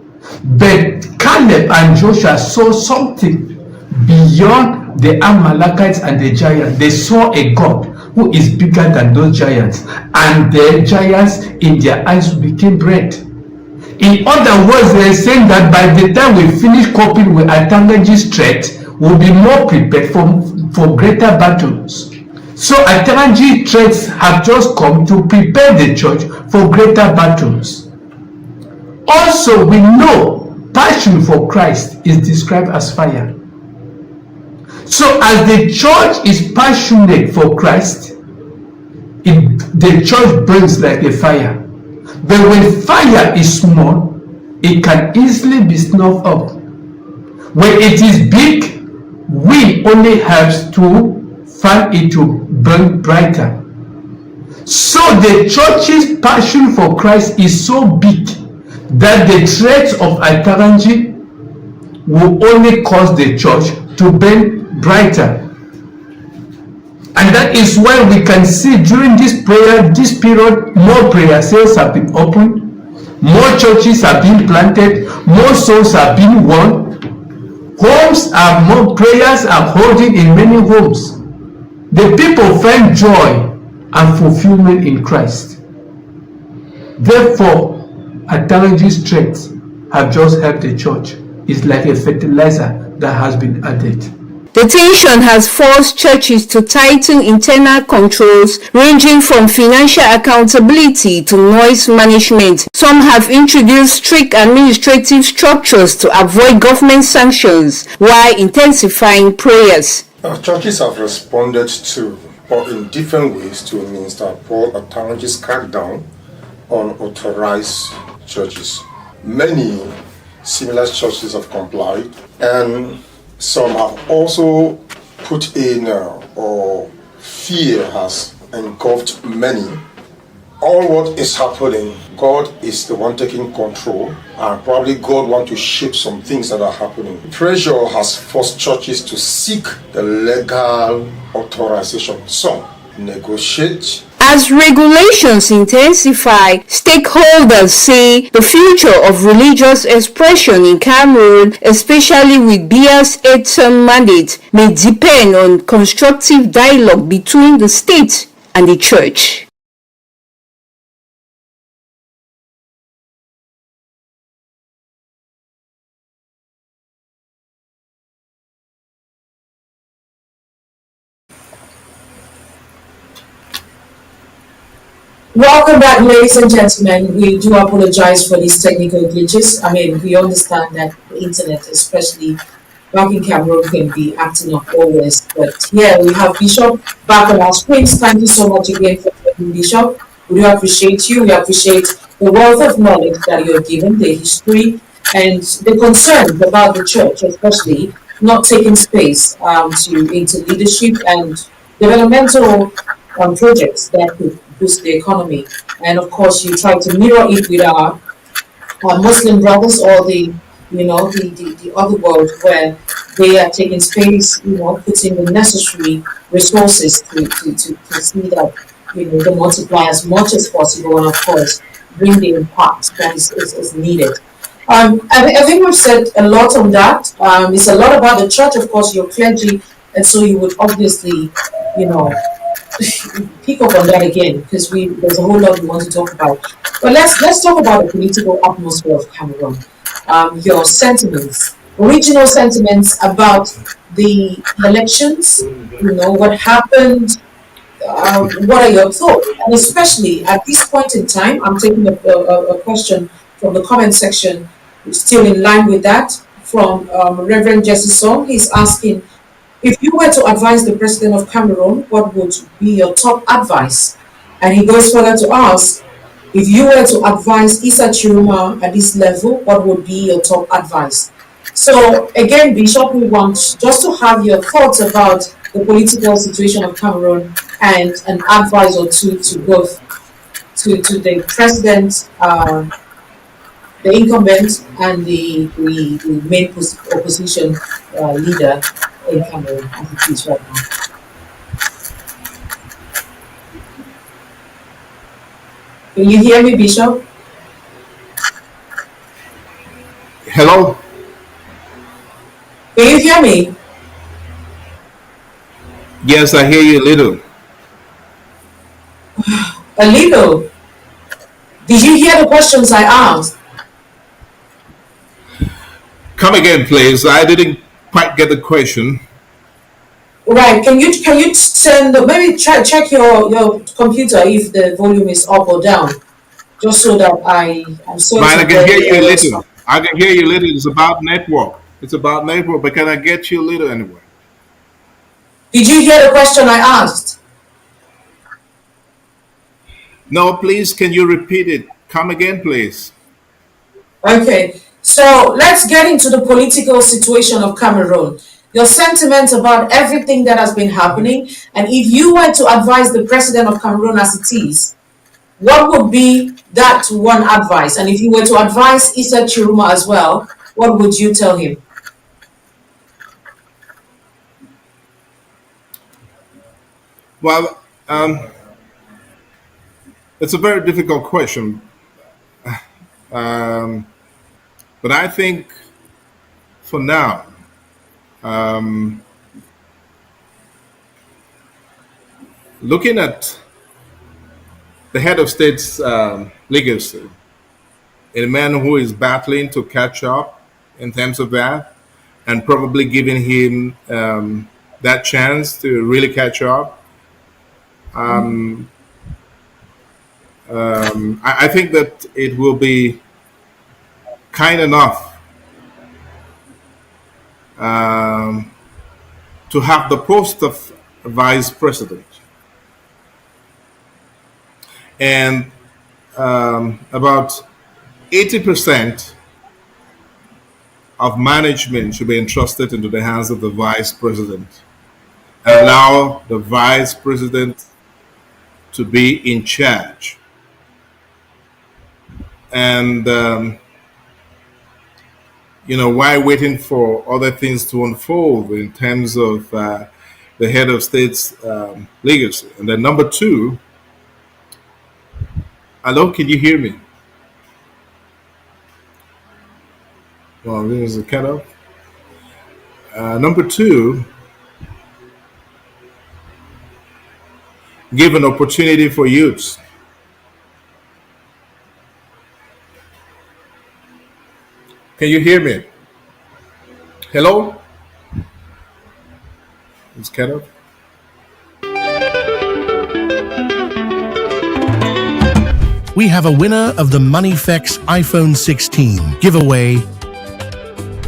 But Caleb and Joshua saw something beyond the Amalekites and the giants. They saw a God who is bigger than those giants, and the giants in their eyes became bread. In other words, they're saying that by the time we finish coping with Atangaji's threat, we'll be more prepared for greater battles. So Atangaji's threats have just come to prepare the church for greater battles. Also, we know passion for Christ is described as fire. So as the church is passionate for Christ, the church burns like a fire. But when fire is small, it can easily be snuffed up. When it is big, we only have to fan it to burn brighter. So the church's passion for Christ is so big that the threats of Ataranji will only cause the church to burn brighter. And that is why we can see during this period, more prayer cells have been opened, more churches have been planted, more souls are being won, more prayers are holding in many homes. The people find joy and fulfillment in Christ. Therefore, Ataranji's threats have just helped the church. It's like a fertilizer that has been added. The tension has forced churches to tighten internal controls ranging from financial accountability to noise management. Some have introduced strict administrative structures to avoid government sanctions while intensifying prayers. Churches have responded to, or in different ways, to Minister Paul Ataranji's crackdown on authorized churches. Many similar churches have complied, and some have also put in, or fear has engulfed many. All what is happening, God is the one taking control, and probably God wants to shape some things that are happening. Pressure has forced churches to seek the legal authorization. Some negotiate. As regulations intensify, stakeholders say the future of religious expression in Cameroon, especially with Bia's 8-term mandate, may depend on constructive dialogue between the state and the church. Welcome back, ladies and gentlemen. We do apologize for these technical glitches. I mean, we understand that the internet, especially back in Cameroon, can be acting up always. But here we have Bishop back on our screens. Thank you so much again for joining, Bishop. We do appreciate you. We appreciate the wealth of knowledge that you have given, the history, and the concern about the church, especially not taking space into leadership and developmental projects that could boost the economy. And of course, you try to mirror it with our Muslim brothers or the other world where they are taking space, putting the necessary resources to see that they multiply as much as possible, and of course bring the impact that is needed. I think we've said a lot on that. It's a lot about the church, of course, your clergy, and so you would obviously, pick up on that again, because there's a whole lot we want to talk about. But let's talk about the political atmosphere of Cameroon. Your sentiments, original sentiments about the elections. What happened, what are your thoughts? And especially at this point in time, I'm taking a question from the comment section, still in line with that, from Reverend Jesse Song. He's asking, if you were to advise the president of Cameroon, what would be your top advice? And he goes further to ask, if you were to advise Issa Chiruma at this level, what would be your top advice? So again, Bishop, we want just to have your thoughts about the political situation of Cameroon and an advice or two to both, to the president, the incumbent, and the main opposition leader in Cameroon as it is right now. Can you hear me, Bishop? Hello? Can you hear me? Yes, I hear you a little. A little. Did you hear the questions I asked? Come again, please. I didn't quite get the question. Right. Can you send, maybe check your computer if the volume is up or down, just so that I'm certain. Mine, I can hear you a little. I can hear you a little. It's about network. It's about network, but can I get you a little anyway? Did you hear the question I asked? No, please, can you repeat it? Come again, please. Okay. So let's get into the political situation of Cameroon. Your sentiments about everything that has been happening, and if you were to advise the president of Cameroon as it is, what would be that one advice? And if you were to advise Issa Chiruma as well, what would you tell him? Well, it's a very difficult question. But I think for now, looking at the head of state's legacy, a man who is battling to catch up in terms of that, and probably giving him that chance to really catch up. I think that it will be kind enough to have the post of vice president, and about 80% of management should be entrusted into the hands of the vice president, and allow the vice president to be in charge. And while waiting for other things to unfold in terms of the head of state's legacy. And then number two, hello, can you hear me? Well, this is a cut off. Number two, give an opportunity for youths. Can you hear me? Hello? It's cut off. We have a winner of the Moneyfex iPhone 16 giveaway.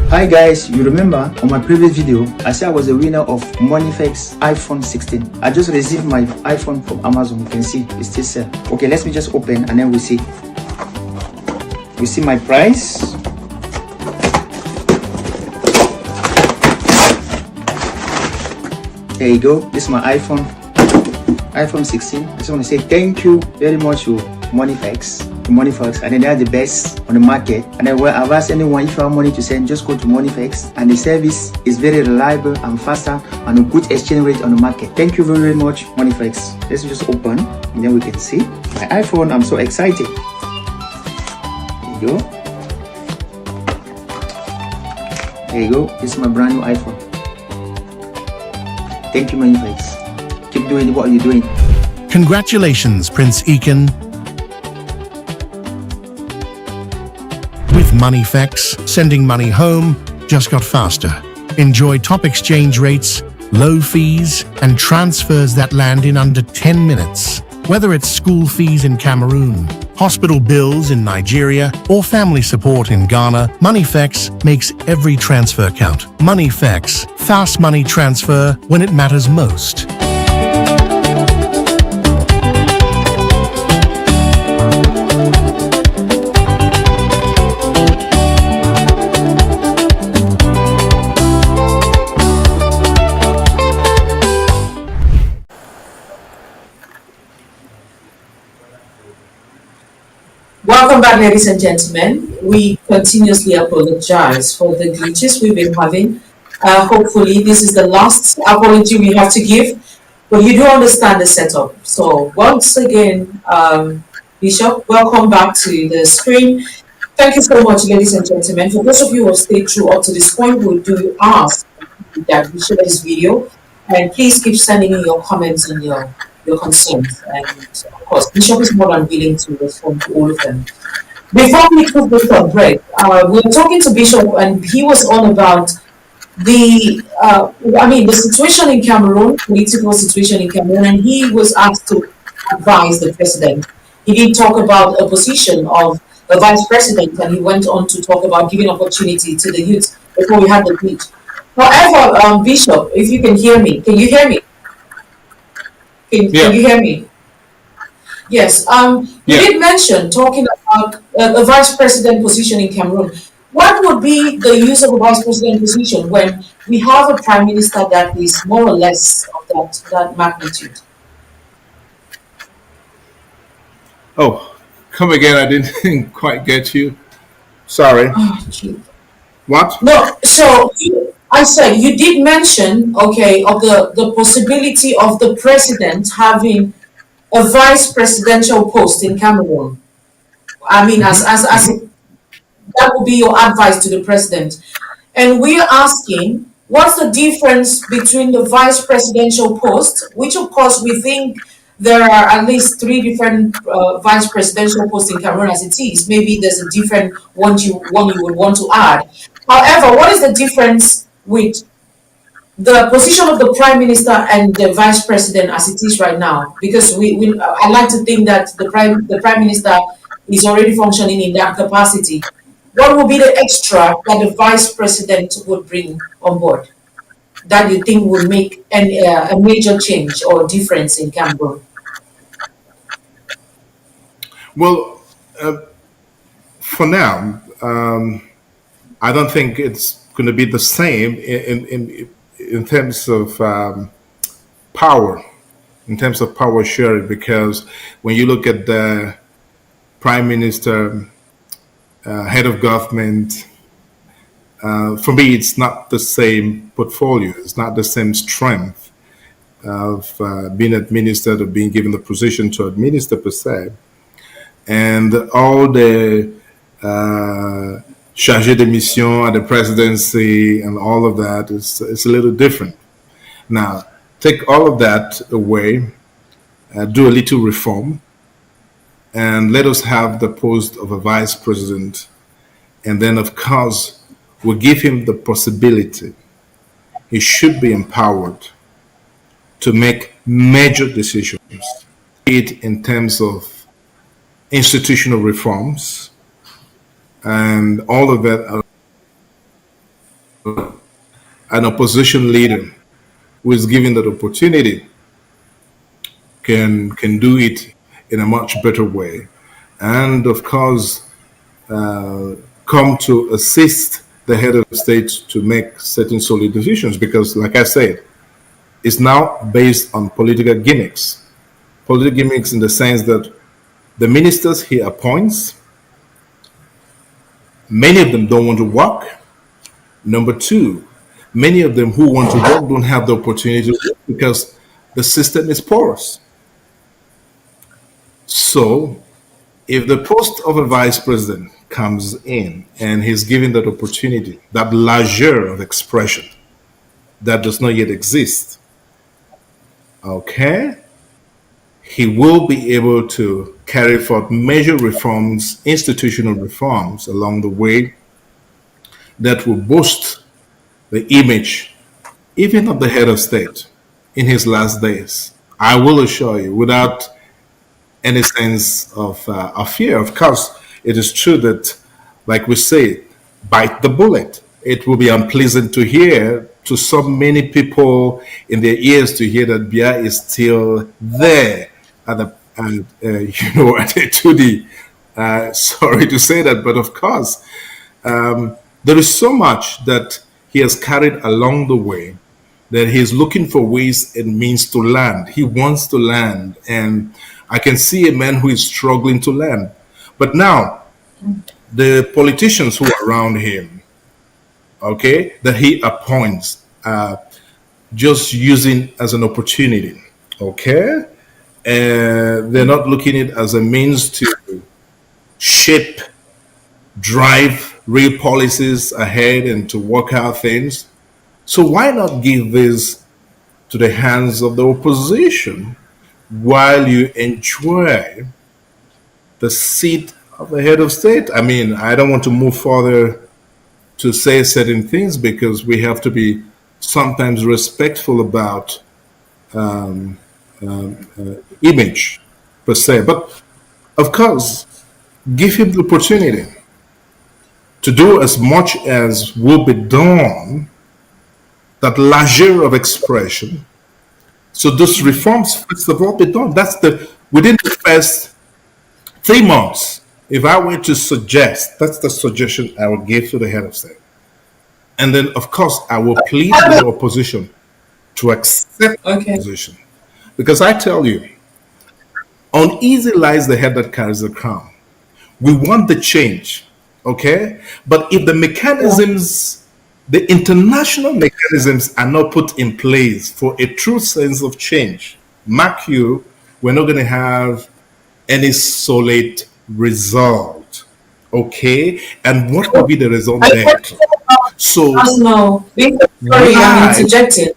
Hi guys, you remember on my previous video, I said I was the winner of Moneyfex iPhone 16. I just received my iPhone from Amazon. You can see it's still set. Okay, let me just open and then we see. We see my price. There you go. This is my iPhone 16. I just want to say thank you very much to Moneyfex, and then they are the best on the market. And then I've asked anyone, if you have money to send, just go to Moneyfex, and the service is very reliable and faster and a good exchange rate on the market. Thank you very, very much, Moneyfex. Let's just open and then we can see my iPhone. I'm so excited. There you go. There you go. This is my brand new iPhone. Thank you, Moneyfex. Keep doing what you're doing. Congratulations, Prince Eakin. With Moneyfex, sending money home just got faster. Enjoy top exchange rates, low fees, and transfers that land in under 10 minutes. Whether it's school fees in Cameroon, hospital bills in Nigeria, or family support in Ghana, MoneyFX makes every transfer count. MoneyFX, fast money transfer when it matters most. Welcome back, ladies and gentlemen. We continuously apologize for the glitches we've been having. Hopefully, this is the last apology we have to give, but you do understand the setup. So, once again, Bishop, welcome back to the screen. Thank you so much, ladies and gentlemen. For those of you who have stayed through up to this point, we do ask that we share this video, and please keep sending in your comments and your concerns. And of course, Bishop is more than willing to respond to all of them. Before we took this on break, we were talking to Bishop, and he was on about the situation in Cameroon, political situation in Cameroon, and he was asked to advise the president. He did talk about a position of a vice president, and he went on to talk about giving opportunity to the youth before we had the glitch. However, Bishop, if you can hear me, can you hear me? Can you hear me? Yes. You did mention talking about a vice president position in Cameroon. What would be the use of a vice president position when we have a prime minister that is more or less of that magnitude? Oh, come again. I didn't quite get you. Sorry. Oh, gee. What? No, so I said you did mention, okay, of the possibility of the president having a vice presidential post in Cameroon. I mean, as that would be your advice to the president. And we're asking, what's the difference between the vice presidential post, which of course we think there are at least 3 different vice presidential posts in Cameroon as it is. Maybe there's a different one you would want to add. However, what is the difference with the position of the prime minister and the vice president as it is right now? Because I like to think that the prime minister is already functioning in that capacity. What would be the extra that the vice president would bring on board that you think would make a major change or difference in Cameroon? Well, for now, I don't think it's going to be the same in terms of power, in terms of power sharing, because when you look at the prime minister, head of government, for me, it's not the same portfolio. It's not the same strength of being administered or being given the position to administer per se. And all the chargé de mission at the presidency and all of that is a little different. Now, take all of that away, do a little reform, and let us have the post of a vice president. And then, of course, we'll give him the possibility. He should be empowered to make major decisions, be it in terms of institutional reforms, and all of that. An opposition leader who is given that opportunity can do it in a much better way, and of course come to assist the head of state to make certain solid decisions, because like I said, it's now based on political gimmicks in the sense that the ministers he appoints, many of them don't want to work. Number two, many of them who want to work don't have the opportunity to work because the system is porous. So if the post of a vice president comes in and he's given that opportunity, that largeur of expression that does not yet exist, okay, he will be able to carry forth major reforms, institutional reforms along the way that will boost the image even of the head of state in his last days. I will assure you, without any sense of fear. Of course, it is true that, like we say, bite the bullet. It will be unpleasant to hear to so many people in their ears to hear that Bia is still there at the at the sorry to say that, but of course, there is so much that he has carried along the way that he's looking for ways and means to land. He wants to land, and I can see a man who is struggling to land. But now, the politicians who are around him, okay, that he appoints, just using as an opportunity, okay, and they're not looking at it as a means to shape, drive real policies ahead and to work out things. So why not give this to the hands of the opposition while you enjoy the seat of the head of state? I mean, I don't want to move further to say certain things because we have to be sometimes respectful about image per se. But of course, give him the opportunity to do as much as will be done, that leisure of expression. So those reforms, first of all, be done. That's the within the first 3 months. If I were to suggest, that's the suggestion I would give to the head of state. And then, of course, I will plead with the opposition to accept the Okay. position. Because I tell you, uneasy lies the head that carries the crown. We want the change, okay? But if the mechanisms, the international mechanisms are not put in place for a true sense of change, mark you, we're not going to have any solid result, okay? And what will be the result I there? So, don't know. Sorry, I'm why? interjecting.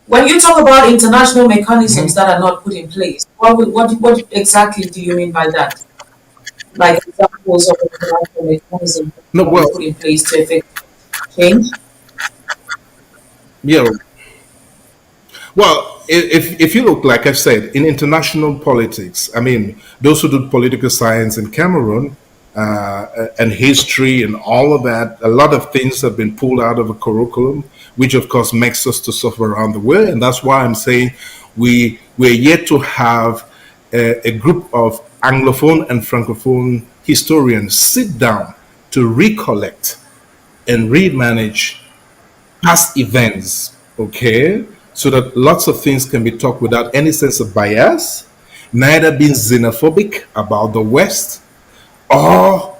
When you talk about international mechanisms that are not put in place, what exactly do you mean by that? Like examples of international mechanisms that No, have well, been put in place to effect change? yeah. Well, if you look, like I said, in international politics, I mean, those who do political science in Cameroon and history and all of that, a lot of things have been pulled out of a curriculum, which of course makes us to suffer around the world. And that's why I'm saying we're yet to have a group of Anglophone and Francophone historians sit down to recollect and remanage past events, okay? So that lots of things can be talked without any sense of bias, neither being xenophobic about the West or,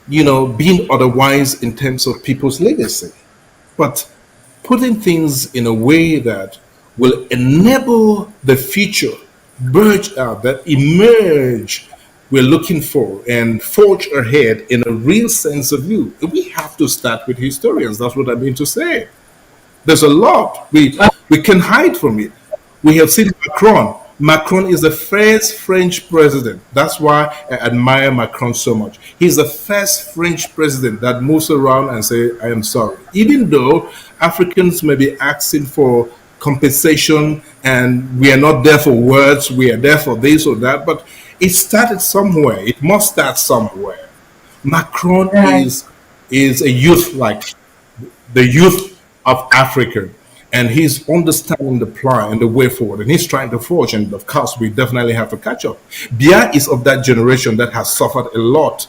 being otherwise in terms of people's legacy. But putting things in a way that will enable the future burge out, that emerge we're looking for and forge ahead in a real sense of view. We have to start with historians. That's what I mean to say. There's a lot we can hide from it. We have seen Macron. Macron is the first French president. That's why I admire Macron so much. He's the first French president that moves around and say, "I am sorry," even though Africans may be asking for compensation and we are not there for words. We are there for this or that. But it started somewhere. It must start somewhere. Macron Right. is a youth like the youth of Africa, and he's understanding the plan and the way forward, and he's trying to forge. And of course, we definitely have to catch up. Bia is of that generation that has suffered a lot,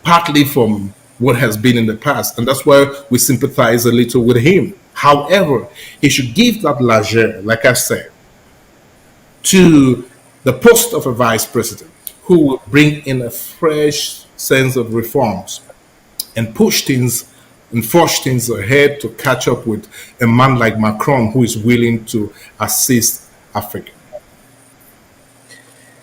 partly from what has been in the past, and that's why we sympathize a little with him. However, he should give that largeur, like I said, to the post of a vice president who will bring in a fresh sense of reforms and push things and force things ahead to catch up with a man like Macron who is willing to assist Africa.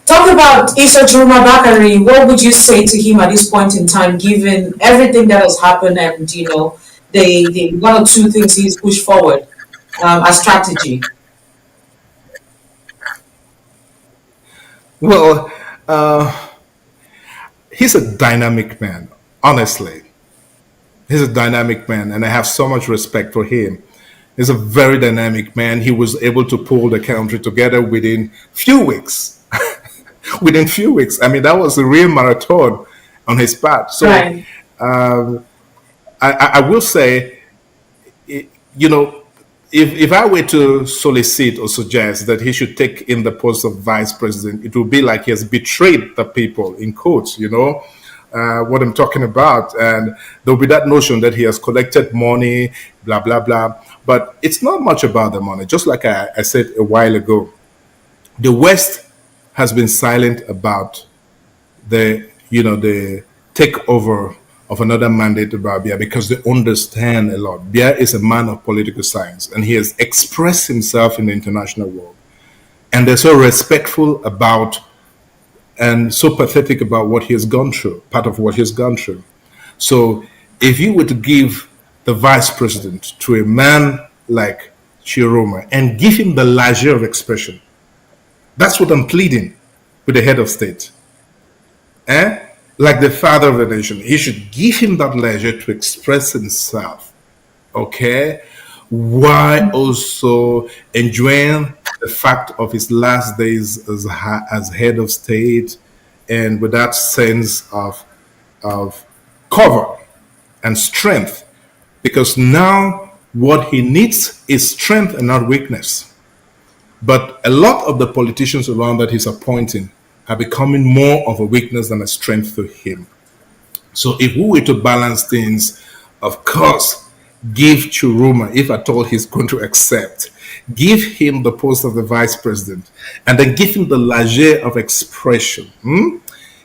Talk about Issa Juma Bakari. What would you say to him at this point in time, given everything that has happened and the one or two things he's pushed forward as strategy? Well, he's a dynamic man, honestly. He's a dynamic man, and I have so much respect for him. He's a very dynamic man. He was able to pull the country together within few weeks. Within few weeks. I mean, that was a real marathon on his part. So Right. I will say, you know, if I were to solicit or suggest that he should take in the post of vice president, it would be like he has betrayed the people, in quotes, what I'm talking about. And there'll be that notion that he has collected money, blah, blah, blah. But it's not much about the money. Just like I said a while ago, the West has been silent about the takeover of another mandate about Bia because they understand a lot. Bia is a man of political science, and he has expressed himself in the international world. And they're so respectful about and so pathetic about what he has gone through, part of what he's gone through. So if you were to give the vice president to a man like Chiroma and give him the leisure of expression, that's what I'm pleading with the head of state. Like the father of the nation, he should give him that leisure to express himself, okay? While also enjoying the fact of his last days as head of state, and with that sense of cover and strength, because now what he needs is strength and not weakness. But a lot of the politicians around that he's appointing are becoming more of a weakness than a strength to him. So if we were to balance things, of course, give Chiroma, if at all he's going to accept, give him the post of the vice president, and then give him the leisure of expression.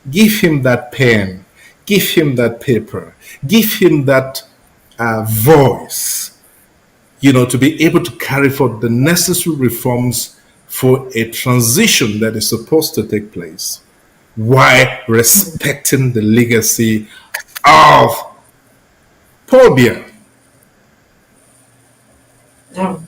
Give him that pen, give him that paper, give him that voice, to be able to carry forth the necessary reforms for a transition that is supposed to take place while respecting the legacy of Paul Biya. Yeah.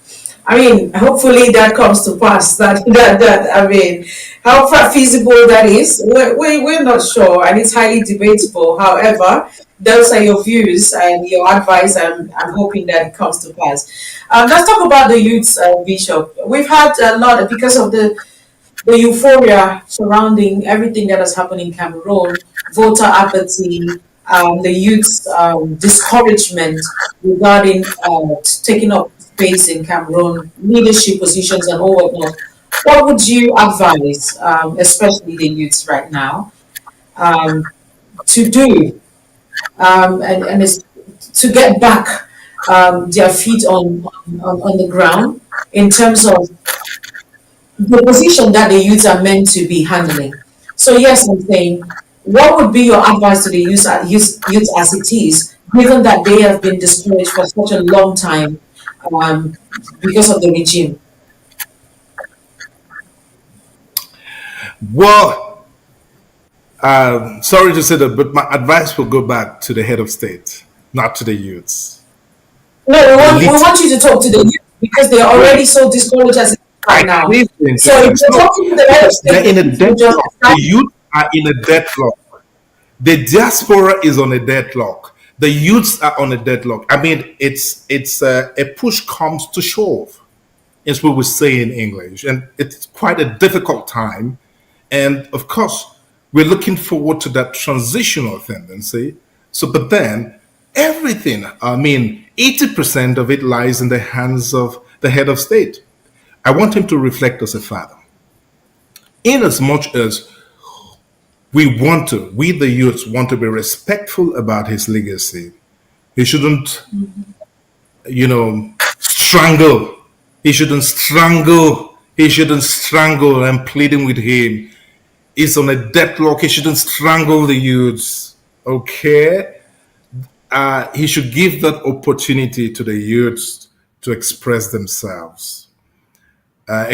I mean, hopefully that comes to pass. I mean, how far feasible that is, we're not sure, and it's highly debatable. However, those are your views and your advice, and I'm hoping that it comes to pass. Let's talk about the youths, Bishop. We've had a lot because of the euphoria surrounding everything that has happened in Cameroon, voter apathy, the youth's discouragement regarding taking up space in Cameroon, leadership positions, and all whatnot. What would you advise, especially the youths right now, to do and is to get back their feet on the ground in terms of the position that the youths are meant to be handling? So yes, I'm saying, what would be your advice to the youth as it is, given that they have been discouraged for such a long time because of the regime? Well, sorry to say that, but my advice will go back to the head of state, not to the youths. No, The we lead. want you to talk to the youth because they're already so discouraged as it is right now. So if you're talking to the head of They're state, in a you just deadlock. The youth are in a deadlock. The diaspora is on a deadlock. The youths are on a deadlock. I mean, it's a push comes to shove, is what we say in English, and it's quite a difficult time. And of course, we're looking forward to that transitional tendency. So, but then everything, I mean, 80% of it lies in the hands of the head of state. I want him to reflect as a father. In as much as we the youths want to be respectful about his legacy, he shouldn't, strangle. He shouldn't strangle. He shouldn't strangle. I'm pleading with him. He's on a deadlock. He shouldn't strangle the youths. Okay? He should give that opportunity to the youths to express themselves. To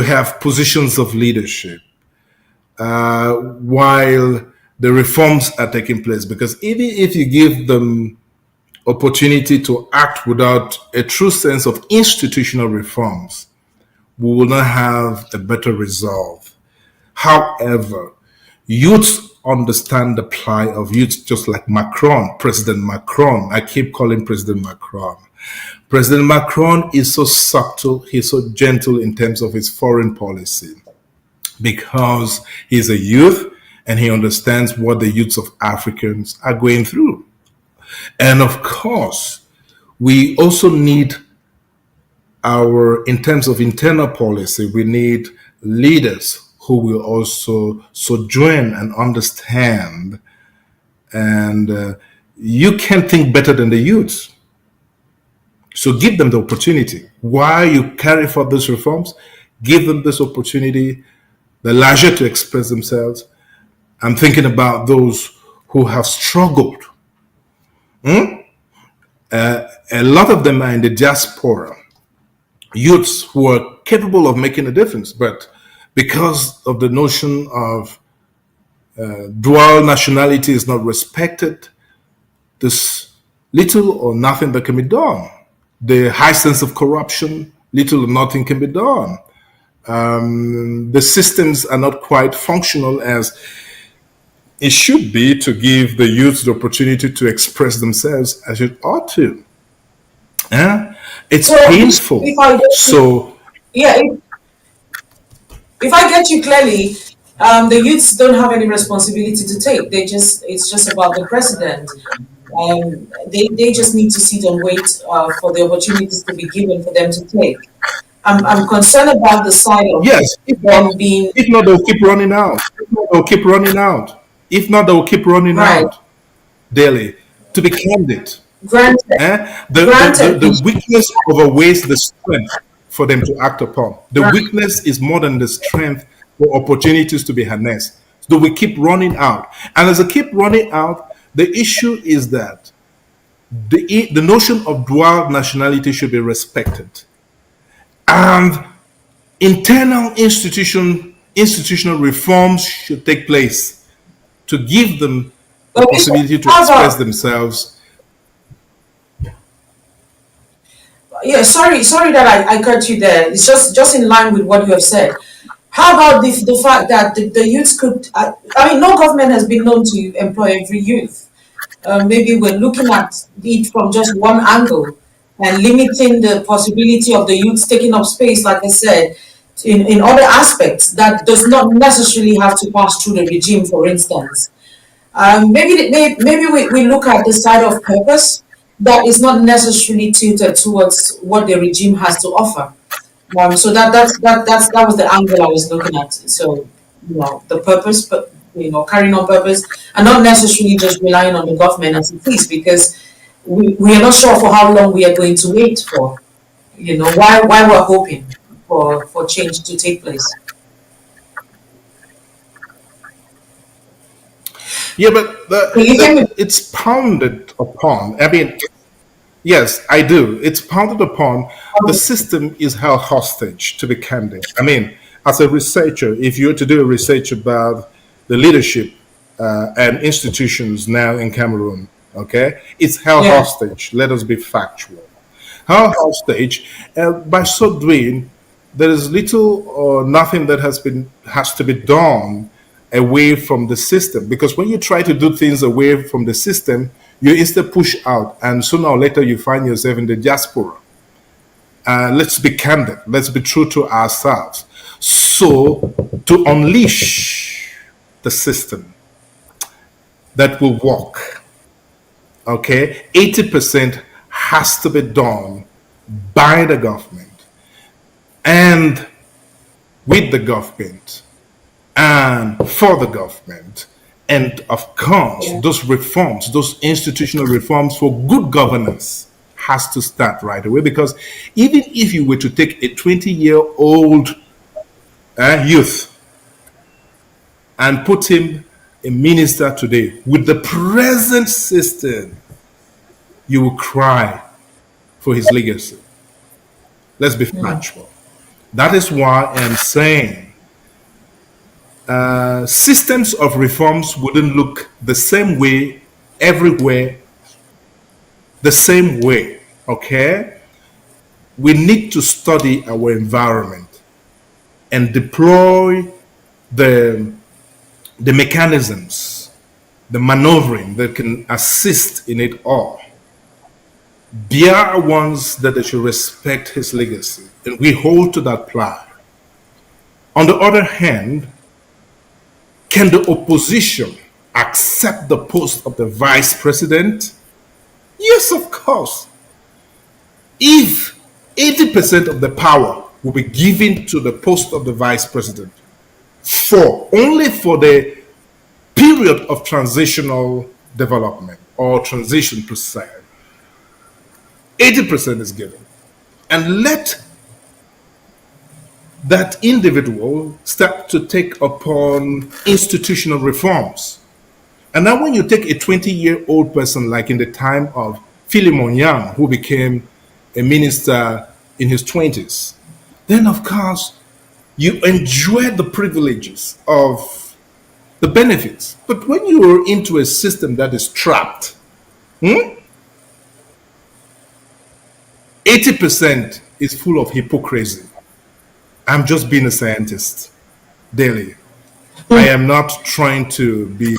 have positions of leadership while the reforms are taking place. Because even if you give them opportunity to act without a true sense of institutional reforms, we will not have a better result. However, youth understand the plight of youth, just like Macron, President Macron. I keep calling President Macron. President Macron is so subtle, he's so gentle in terms of his foreign policy because he's a youth and he understands what the youths of Africans are going through. And of course, we also need in terms of internal policy, we need leaders who will also sojourn and understand. And you can think better than the youth. So give them the opportunity. While you carry forth these reforms, give them this opportunity, the leisure to express themselves. I'm thinking about those who have struggled. A lot of them are in the diaspora, youths who are capable of making a difference, but because of the notion of dual nationality is not respected, there's little or nothing that can be done. The high sense of corruption, little or nothing can be done. The systems are not quite functional as it should be to give the youth the opportunity to express themselves as it ought to. It's So, painful. if I get So, yeah, if I get you clearly, the youths don't have any responsibility to take. It's just about the president. They just need to sit and wait for the opportunities to be given for them to take. I'm concerned about the side of yes, them being if not, they'll keep running out. They'll keep running out. If not, they'll keep running right. out daily. To be candid, Granted, the weakness overweighs the strength for them to act upon. The weakness is more than the strength for opportunities to be harnessed. So we keep running out. And as I keep running out, the issue is that the notion of dual nationality should be respected. And internal institutional reforms should take place to give them the okay. possibility to How express about themselves. yeah? Sorry that I cut you there. It's just in line with what you have said. How about the fact that the youth could? I mean, no government has been known to employ every youth. Maybe we're looking at it from just one angle and limiting the possibility of the youth taking up space, like I said, in other aspects that does not necessarily have to pass through the regime, for instance. Maybe we look at the side of purpose that is not necessarily tilted towards what the regime has to offer. So that was the angle I was looking at. So the purpose, but carrying on purpose, and not necessarily just relying on the government as it is, because we are not sure for how long we are going to wait for. Why we're hoping for change to take place. Yeah, but Can you hear me? it's pounded upon. I mean, yes, I do. It's pounded upon. The system is held hostage, to be candid. I mean, as a researcher, if you were to do a research about the leadership and institutions now in Cameroon, okay, it's held Yeah. hostage. Let us be factual. Held hostage. By so doing, there is little or nothing that has to be done away from the system. Because when you try to do things away from the system, you instead push out, and sooner or later you find yourself in the diaspora. Let's be candid. Let's be true to ourselves. So, to unleash the system that will work, okay, 80% has to be done by the government and with the government and for the government. And of course, those reforms, those institutional reforms for good governance has to start right away. Because even if you were to take a 20-year-old youth and put him a minister today with the present system, you will cry for his legacy. Let's be factual. That is why I'm saying systems of reforms wouldn't look the same way everywhere, the same way, okay? We need to study our environment and deploy the mechanisms the maneuvering that can assist in it all. Biya wants that they should respect his legacy, and we hold to that pledge. On the other hand, can the opposition accept the post of the vice president? Yes, of course. If 80% of the power will be given to the post of the vice president only for the period of transitional development or transition per se, 80% is given. And let that individual start to take upon institutional reforms. And now when you take a 20-year-old person, like in the time of Philemon Yang, who became a minister in his 20s, then of course you enjoy the privileges of the benefits. But when you are into a system that is trapped, 80% is full of hypocrisy. I'm just being a scientist daily. I am not trying to be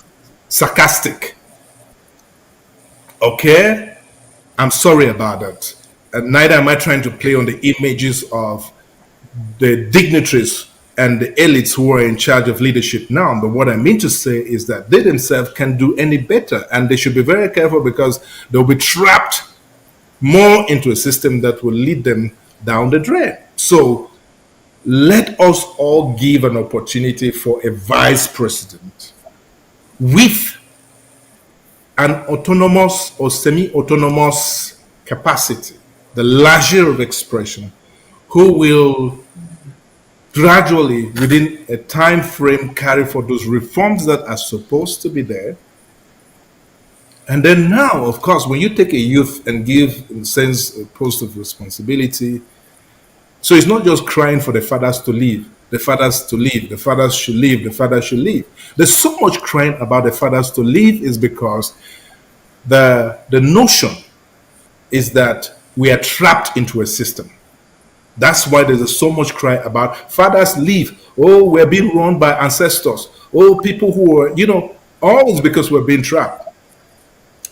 sarcastic. Okay? I'm sorry about that. And neither am I trying to play on the images of the dignitaries and the elites who are in charge of leadership now. But what I mean to say is that they themselves can do any better, and they should be very careful because they'll be trapped more into a system that will lead them down the drain. So let us all give an opportunity for a vice president with an autonomous or semi-autonomous capacity, the leisure of expression, who will gradually, within a time frame, carry for those reforms that are supposed to be there. And then now, of course, when you take a youth and give, in a sense, a post of responsibility, so it's not just crying for the fathers to leave, the fathers to leave, the fathers should leave, the fathers should leave. There's so much crying about the fathers to leave is because the notion is that we are trapped into a system. That's why there's so much cry about fathers leave. Oh, we're being run by ancestors. Oh, people who are, all is because we're being trapped.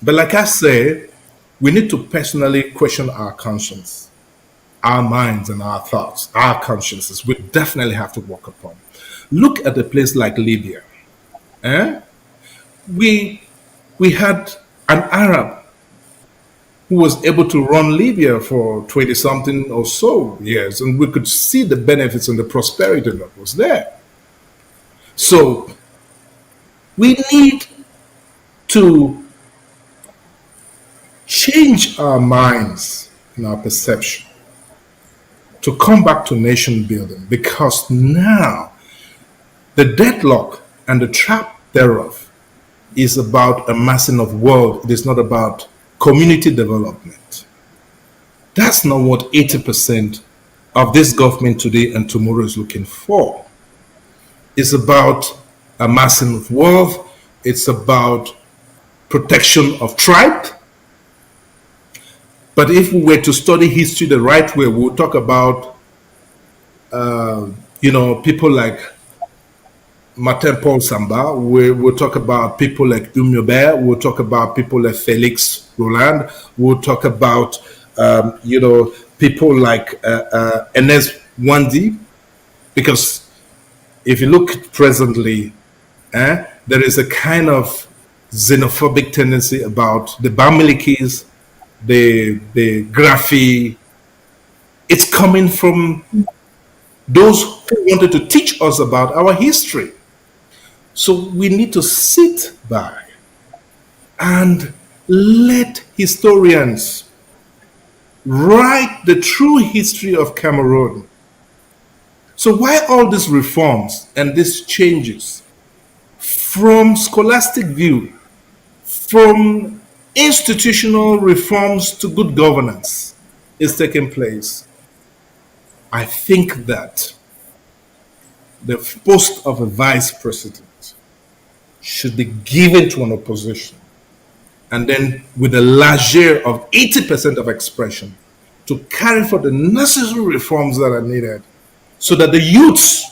But like I say, we need to personally question our conscience. Our minds and our thoughts, our consciences, we definitely have to work upon. Look at a place like Libya. We had an Arab who was able to run Libya for 20-something or so years, and we could see the benefits and the prosperity that was there. So we need to change our minds and our perception to come back to nation building, because now the deadlock and the trap thereof is about amassing of wealth. It is not about community development. That's not what 80% of this government today and tomorrow is looking for. It's about amassing of wealth. It's about protection of tribe. But if we were to study history the right way, we'll talk about, people like Martin Paul Samba. We'll talk about people like Umyobert. We'll talk about people like Felix Roland. We'll talk about, people like Enes Wandi. Because if you look presently, there is a kind of xenophobic tendency about the Bamilikis, the Graphi. It's coming from those who wanted to teach us about our history. So we need to sit back and let historians write the true history of Cameroon. So why all these reforms and these changes from scholastic view, from institutional reforms to good governance is taking place? I think that the post of a vice president should be given to an opposition, and then with a leisure of 80% of expression to carry for the necessary reforms that are needed, so that the youths,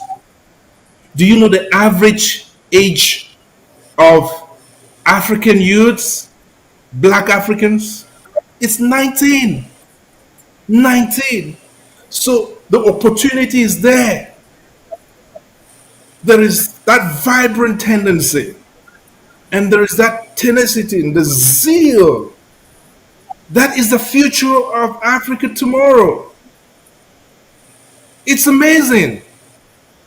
do you know the average age of African youths, black Africans, it's 19. 19. So the opportunity is there. There is that vibrant tendency, and there is that tenacity and the zeal. That is the future of Africa tomorrow. It's amazing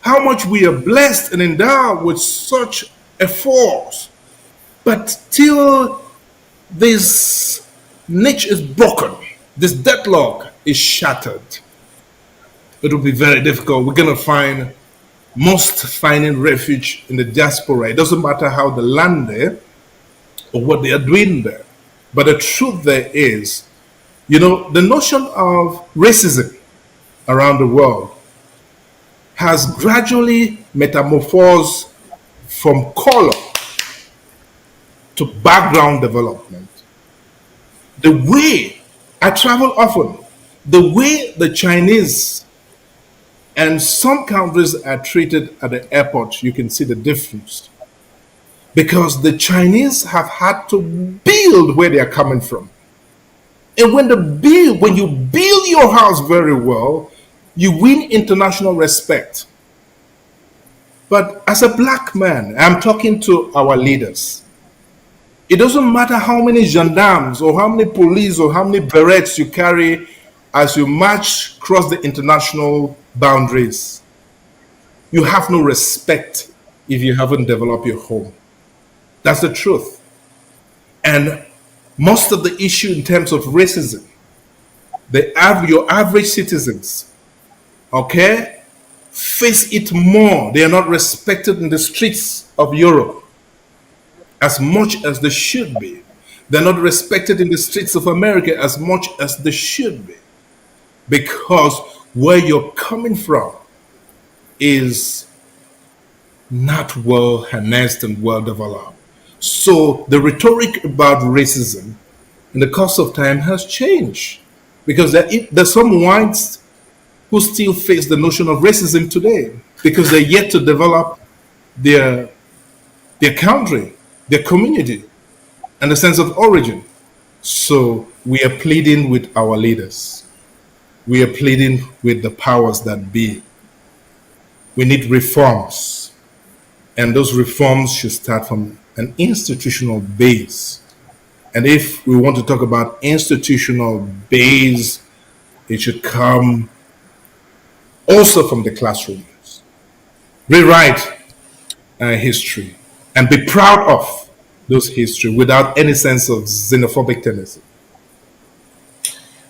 how much we are blessed and endowed with such a force. But till this niche is broken, this deadlock is shattered, it will be very difficult. We're going to find most finding refuge in the diaspora. It doesn't matter how they land there or what they are doing there. But the truth there is, the notion of racism around the world has gradually metamorphosed from color to background development. The way I travel often, the way the Chinese and some countries are treated at the airport, you can see the difference. Because the Chinese have had to build where they are coming from. And when you build your house very well, you win international respect. But as a black man, I'm talking to our leaders. It doesn't matter how many gendarmes or how many police or how many berets you carry as you march across the international boundaries. You have no respect if you haven't developed your home. That's the truth. And most of the issue in terms of racism, your average citizens, okay, face it more. They are not respected in the streets of Europe as much as they should be. They're not respected in the streets of America as much as they should be. Because where you're coming from is not well harnessed and well developed. So the rhetoric about racism in the course of time has changed. Because there's some whites who still face the notion of racism today because they're yet to develop their country, their community, and the sense of origin. So we are pleading with our leaders. We are pleading with the powers that be. We need reforms. And those reforms should start from an institutional base. And if we want to talk about institutional base, it should come also from the classrooms. Rewrite history and be proud of those history without any sense of xenophobic tendency.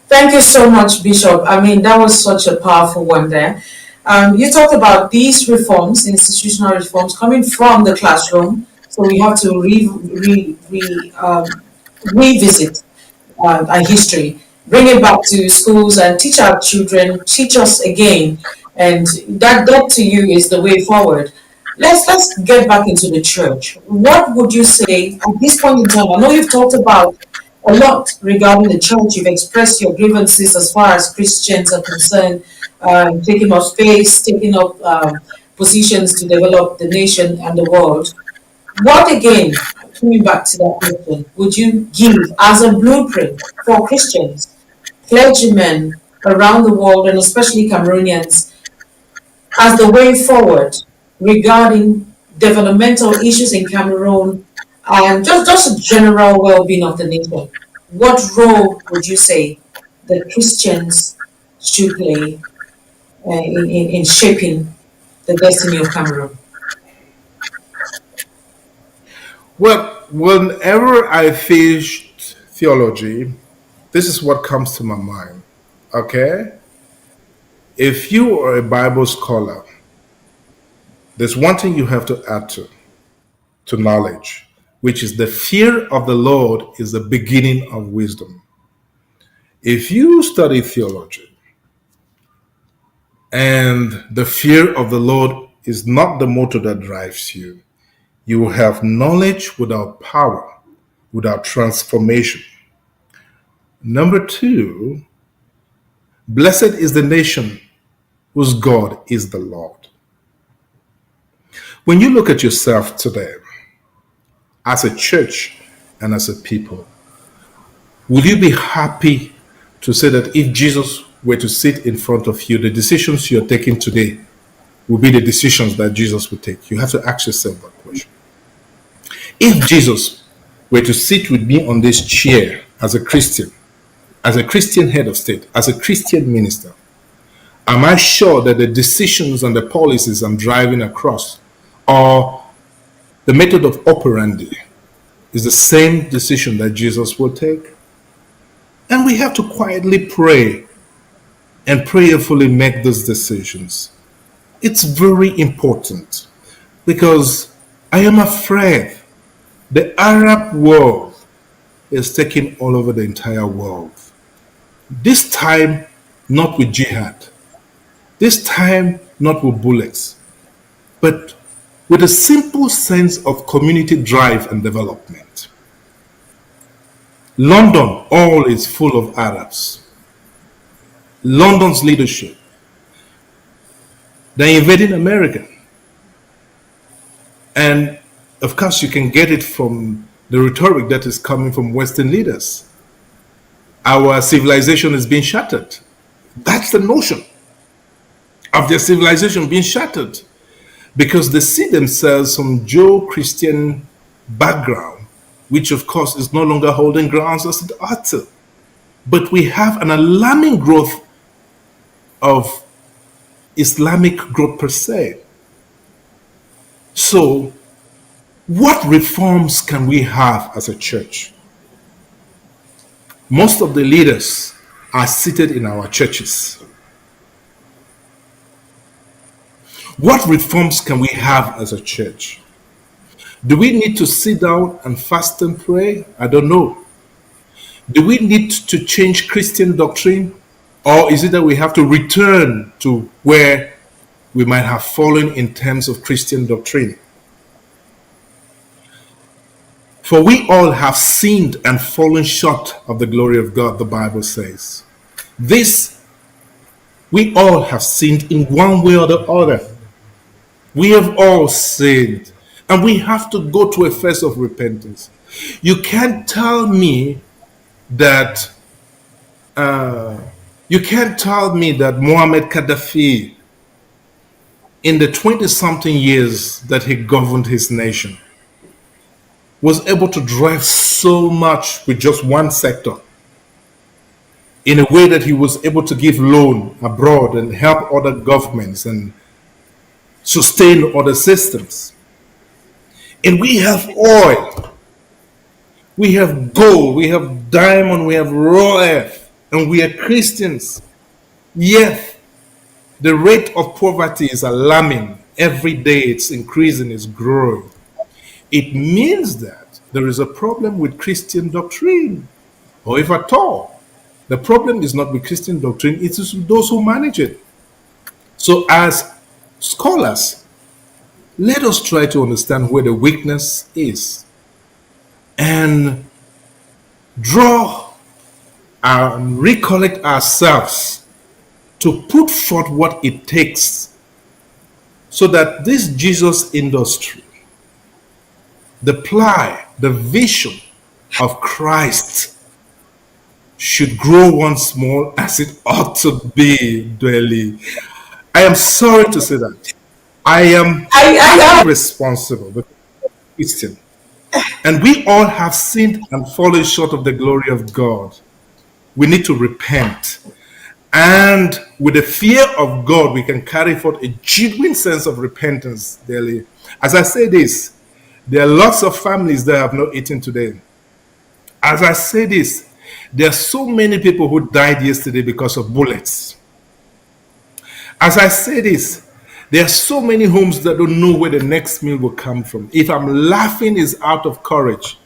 Thank you so much, Bishop. I mean, that was such a powerful one there. You talked about these reforms, institutional reforms, coming from the classroom. So we have to revisit our history, bring it back to schools and teach our children, teach us again. And that to you is the way forward. Let's get back into the church. What would you say at this point in time? I know you've talked about a lot regarding the church. You've expressed your grievances as far as Christians are concerned, taking up space, taking up positions to develop the nation and the world. What again, coming back to that question, would you give as a blueprint for Christians, clergymen around the world, and especially Cameroonians, as the way forward regarding developmental issues in Cameroon and just a general well-being of the nation? What role would you say that Christians should play in shaping the destiny of Cameroon? Well, whenever I finished theology, this is what comes to my mind. Okay? If you are a Bible scholar, there's one thing you have to add to knowledge, which is the fear of the Lord is the beginning of wisdom. If you study theology and the fear of the Lord is not the motor that drives you, you will have knowledge without power, without transformation. Number two, blessed is the nation whose God is the Lord. When you look at yourself today, as a church and as a people? Will you be happy to say that if Jesus were to sit in front of you, the decisions you're taking today will be the decisions that Jesus would take? You have to ask yourself that question. If Jesus were to sit with me on this chair as a Christian head of state, as a Christian minister, am I sure that the decisions and the policies I'm driving across or the method of operandi is the same decision that Jesus will take? And we have to quietly pray and prayerfully make those decisions. It's very important because I am afraid the Arab world is taking all over the entire world. This time, not with jihad. This time, not with bullets, but with a simple sense of community drive and development. London, all is full of Arabs. London's leadership, they're invading America. And of course, you can get it from the rhetoric that is coming from Western leaders. Our civilization is being shattered. That's the notion of their civilization being shattered because they see themselves from Jew-Christian background, which of course is no longer holding grounds as it ought to. But we have an alarming growth of Islamic growth per se. So, what reforms can we have as a church? Most of the leaders are seated in our churches. What reforms can we have as a church? Do we need to sit down and fast and pray? I don't know. Do we need to change Christian doctrine? Or is it that we have to return to where we might have fallen in terms of Christian doctrine? For we all have sinned and fallen short of the glory of God, the Bible says. This, we all have sinned in one way or the other. We have all sinned, and we have to go to a phase of repentance. You can't tell me that Muammar Gaddafi, in the 20-something years that he governed his nation, was able to drive so much with just one sector in a way that he was able to give loan abroad and help other governments and sustain other systems. And we have oil, we have gold, we have diamond, we have raw earth, and we are Christians. Yet the rate of poverty is alarming. Every day it's increasing, it's growing. It means that there is a problem with Christian doctrine. Or if at all, the problem is not with Christian doctrine, it is with those who manage it. So as scholars, let us try to understand where the weakness is and draw and recollect ourselves to put forth what it takes so that this Jesus industry, the ply, the vision of Christ should grow once more as it ought to be, Dwelly. I am sorry to say that. I am responsible, the Christian. And we all have sinned and fallen short of the glory of God. We need to repent. And with the fear of God, we can carry forth a genuine sense of repentance daily. As I say this, there are lots of families that have not eaten today. As I say this, there are so many people who died yesterday because of bullets. As I say this, there are so many homes that don't know where the next meal will come from. If I'm laughing, it's out of courage.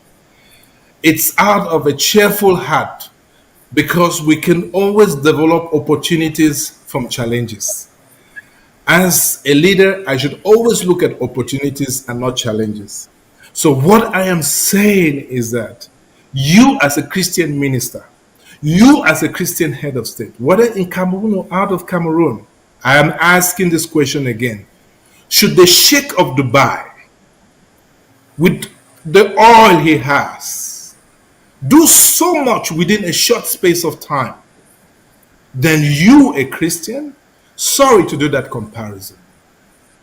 It's out of a cheerful heart because we can always develop opportunities from challenges. As a leader, I should always look at opportunities and not challenges. So what I am saying is that you as a Christian minister, you as a Christian head of state, whether in Cameroon or out of Cameroon, I am asking this question again. Should the Sheikh of Dubai, with the oil he has, do so much within a short space of time, then you, a Christian, sorry to do that comparison.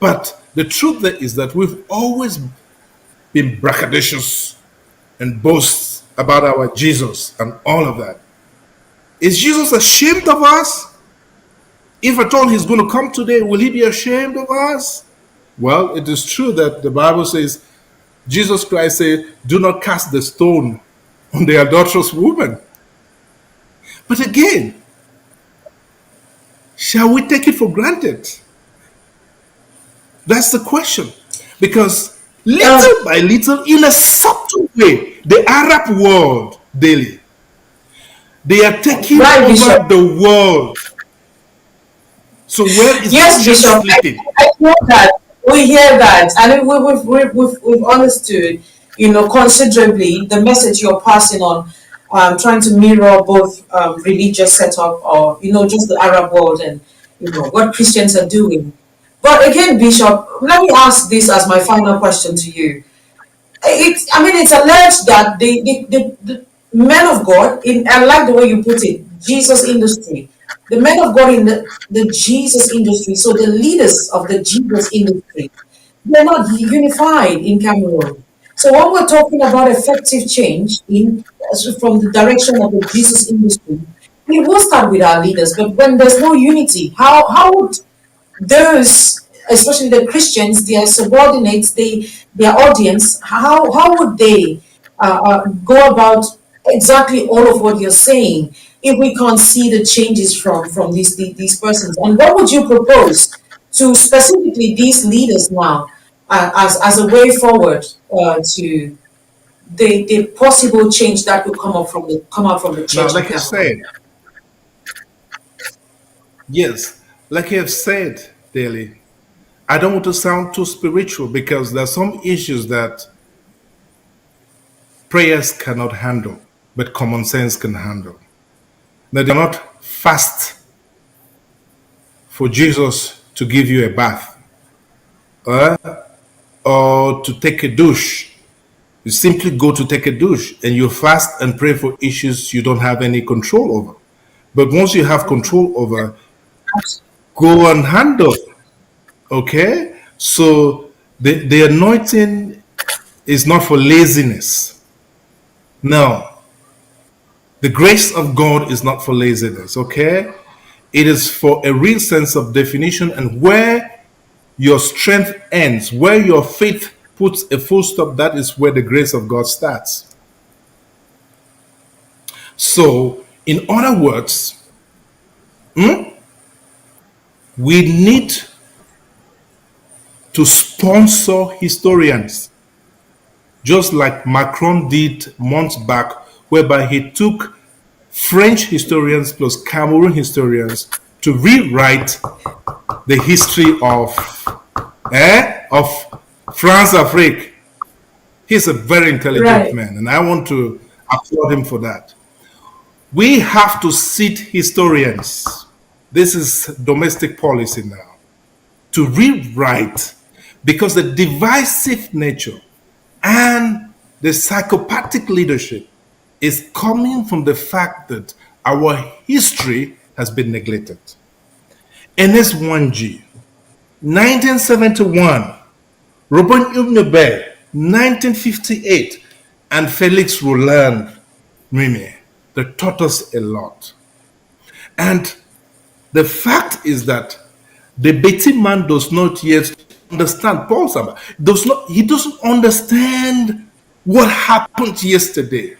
But the truth there is that we've always been braggadocious and boast about our Jesus and all of that. Is Jesus ashamed of us? If at all he's going to come today, will he be ashamed of us? Well, it is true that the Bible says, Jesus Christ said, do not cast the stone on the adulterous woman. But again, shall we take it for granted? That's the question. Because little by little, in a subtle way, the Arab world daily, they are taking over Bishop. the world. So where is Yes, the Bishop, sleeping? I know that. We hear that. And we've understood, considerably the message you're passing on, trying to mirror both religious setup or, just the Arab world and, what Christians are doing. But again, Bishop, let me ask this as my final question to you. It's alleged that the men of God, I like the way you put it, Jesus industry, the men of God in the Jesus industry, so the leaders of the Jesus industry, they're not unified in Cameroon. So when we're talking about effective change from the direction of the Jesus industry, we will start with our leaders. But when there's no unity, how would those, especially the Christians, their subordinates, their audience, how would they go about exactly all of what you're saying if we can't see the changes from these persons? And what would you propose to specifically these leaders now as a way forward to the possible change that could come out from the Now, church? like I said, yes, like I have said, Daily, I don't want to sound too spiritual because there are some issues that prayers cannot handle, but common sense can handle. Now, they're not fast for Jesus to give you a bath or to take a douche. You simply go to take a douche and you fast and pray for issues you don't have any control over. But once you have control over, go and handle. Okay? So the anointing is not for laziness. No. The grace of God is not for laziness. Okay? It is for a real sense of definition, and where your strength ends, where your faith puts a full stop, that is where the grace of God starts. So, in other words, we need to sponsor historians, just like Macron did months back, whereby he took French historians plus Cameroon historians to rewrite the history of France Afrique. He's a very intelligent man, and I want to applaud him for that. We have to sit historians. This is domestic policy now, to rewrite, because the divisive nature and the psychopathic leadership is coming from the fact that our history has been neglected. NS1G, 1971, Robin Ibn 1958, and Felix Roland Mime, they taught us a lot. And the fact is that the Betty man does not yet understand. Paul Samba he doesn't understand what happened yesterday.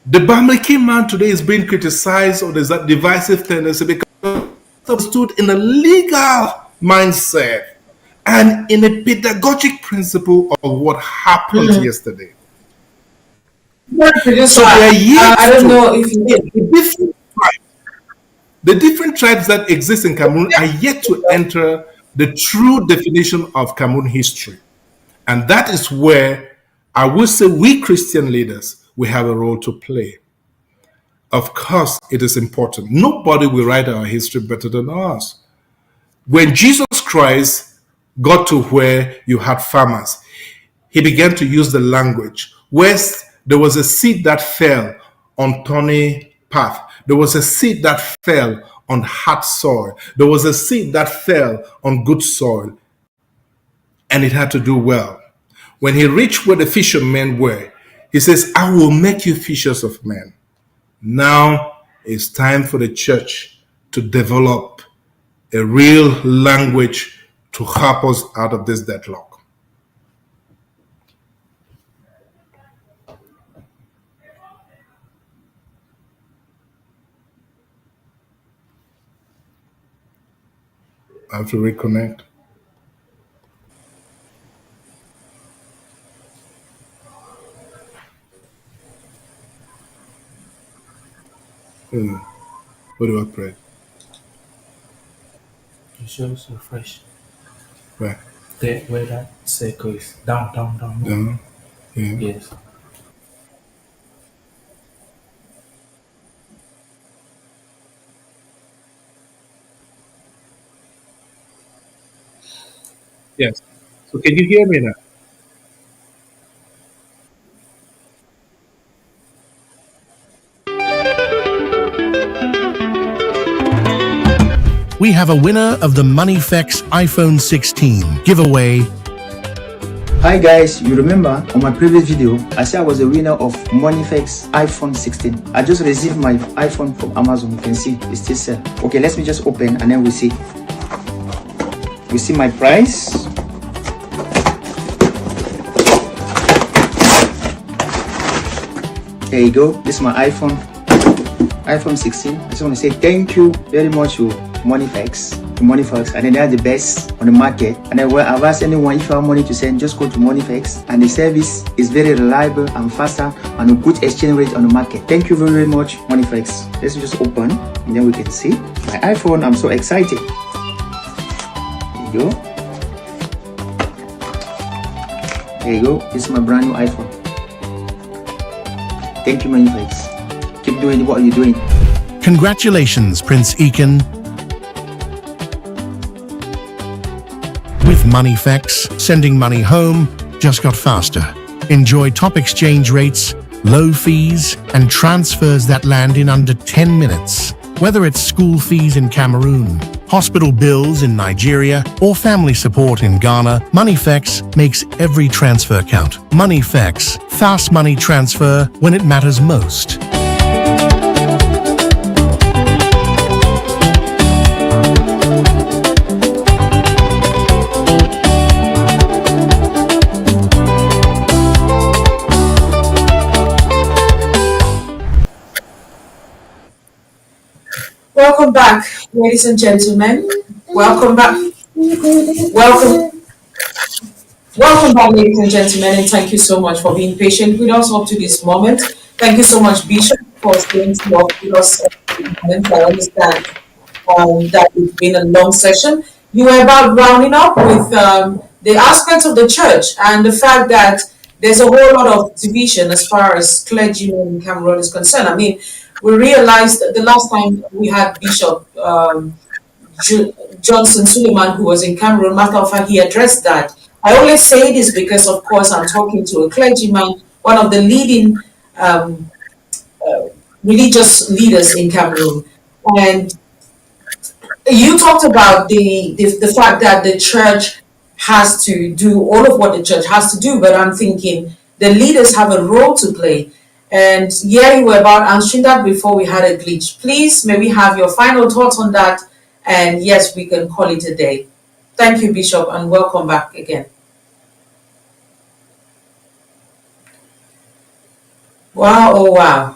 The Bamileke man today is being criticized or there's that divisive tendency because it stood in a legal mindset and in a pedagogic principle of what happened yesterday. So they are yet I don't know if you did. The different tribes that exist in Cameroon are yet to enter the true definition of Cameroon history. And that is where I will say we Christian leaders, we have a role to play. Of course, it is important. Nobody will write our history better than us. When Jesus Christ got to where you had farmers, he began to use the language. Where there was a seed that fell on thorny path, there was a seed that fell on hard soil, there was a seed that fell on good soil, and it had to do well. When he reached where the fishermen were, he says, I will make you fishers of men. Now it's time for the church to develop a real language to help us out of this deadlock. I have to reconnect. What do I pray? You should refresh. Where? There, where that circle is. Down. Down? Yeah. Yes. Yes. So can you hear me now? We have a winner of the MoneyFX iPhone 16 giveaway. Hi guys, you remember on my previous video, I said I was a winner of MoneyFX iPhone 16. I just received my iPhone from Amazon. You can see it's still sell. Okay, let me just open and then we see. We see my price. There you go. This is my iPhone 16. I just want to say thank you very much to MoneyFX, and then they are the best on the market. And then I've asked anyone, if you have money to send, just go to MoneyFX, and the service is very reliable and faster and a good exchange rate on the market. Thank you very, very much, MoneyFX. Let's just open and then we can see my iPhone. I'm so excited. There you go. There you go. This is my brand new iPhone. Thank you, MoneyFX. Keep doing what you're doing. Congratulations, Prince Eakin. With MoneyFX, sending money home just got faster. Enjoy top exchange rates, low fees, and transfers that land in under 10 minutes. Whether it's school fees in Cameroon, hospital bills in Nigeria, or family support in Ghana, MoneyFX makes every transfer count. MoneyFX, fast money transfer when it matters most. Welcome back, ladies and gentlemen. Welcome back. Welcome back, ladies and gentlemen, and thank you so much for being patient with us up to this moment. Thank you so much, Bishop, for staying with us. I understand that it's been a long session. You were about rounding up with the aspects of the church and the fact that there's a whole lot of division as far as clergymen in Cameroon is concerned. I mean, we realized that the last time we had Bishop Johnson Suleiman, who was in Cameroon, matter of fact, he addressed that. I only say this because, of course, I'm talking to a clergyman, one of the leading religious leaders in Cameroon. And you talked about the fact that the church has to do all of what the church has to do, but I'm thinking the leaders have a role to play. And yeah, you were about answering that before we had a glitch. Please, may we have your final thoughts on that? And yes, we can call it a day. Thank you, Bishop, and welcome back again. Wow, oh wow.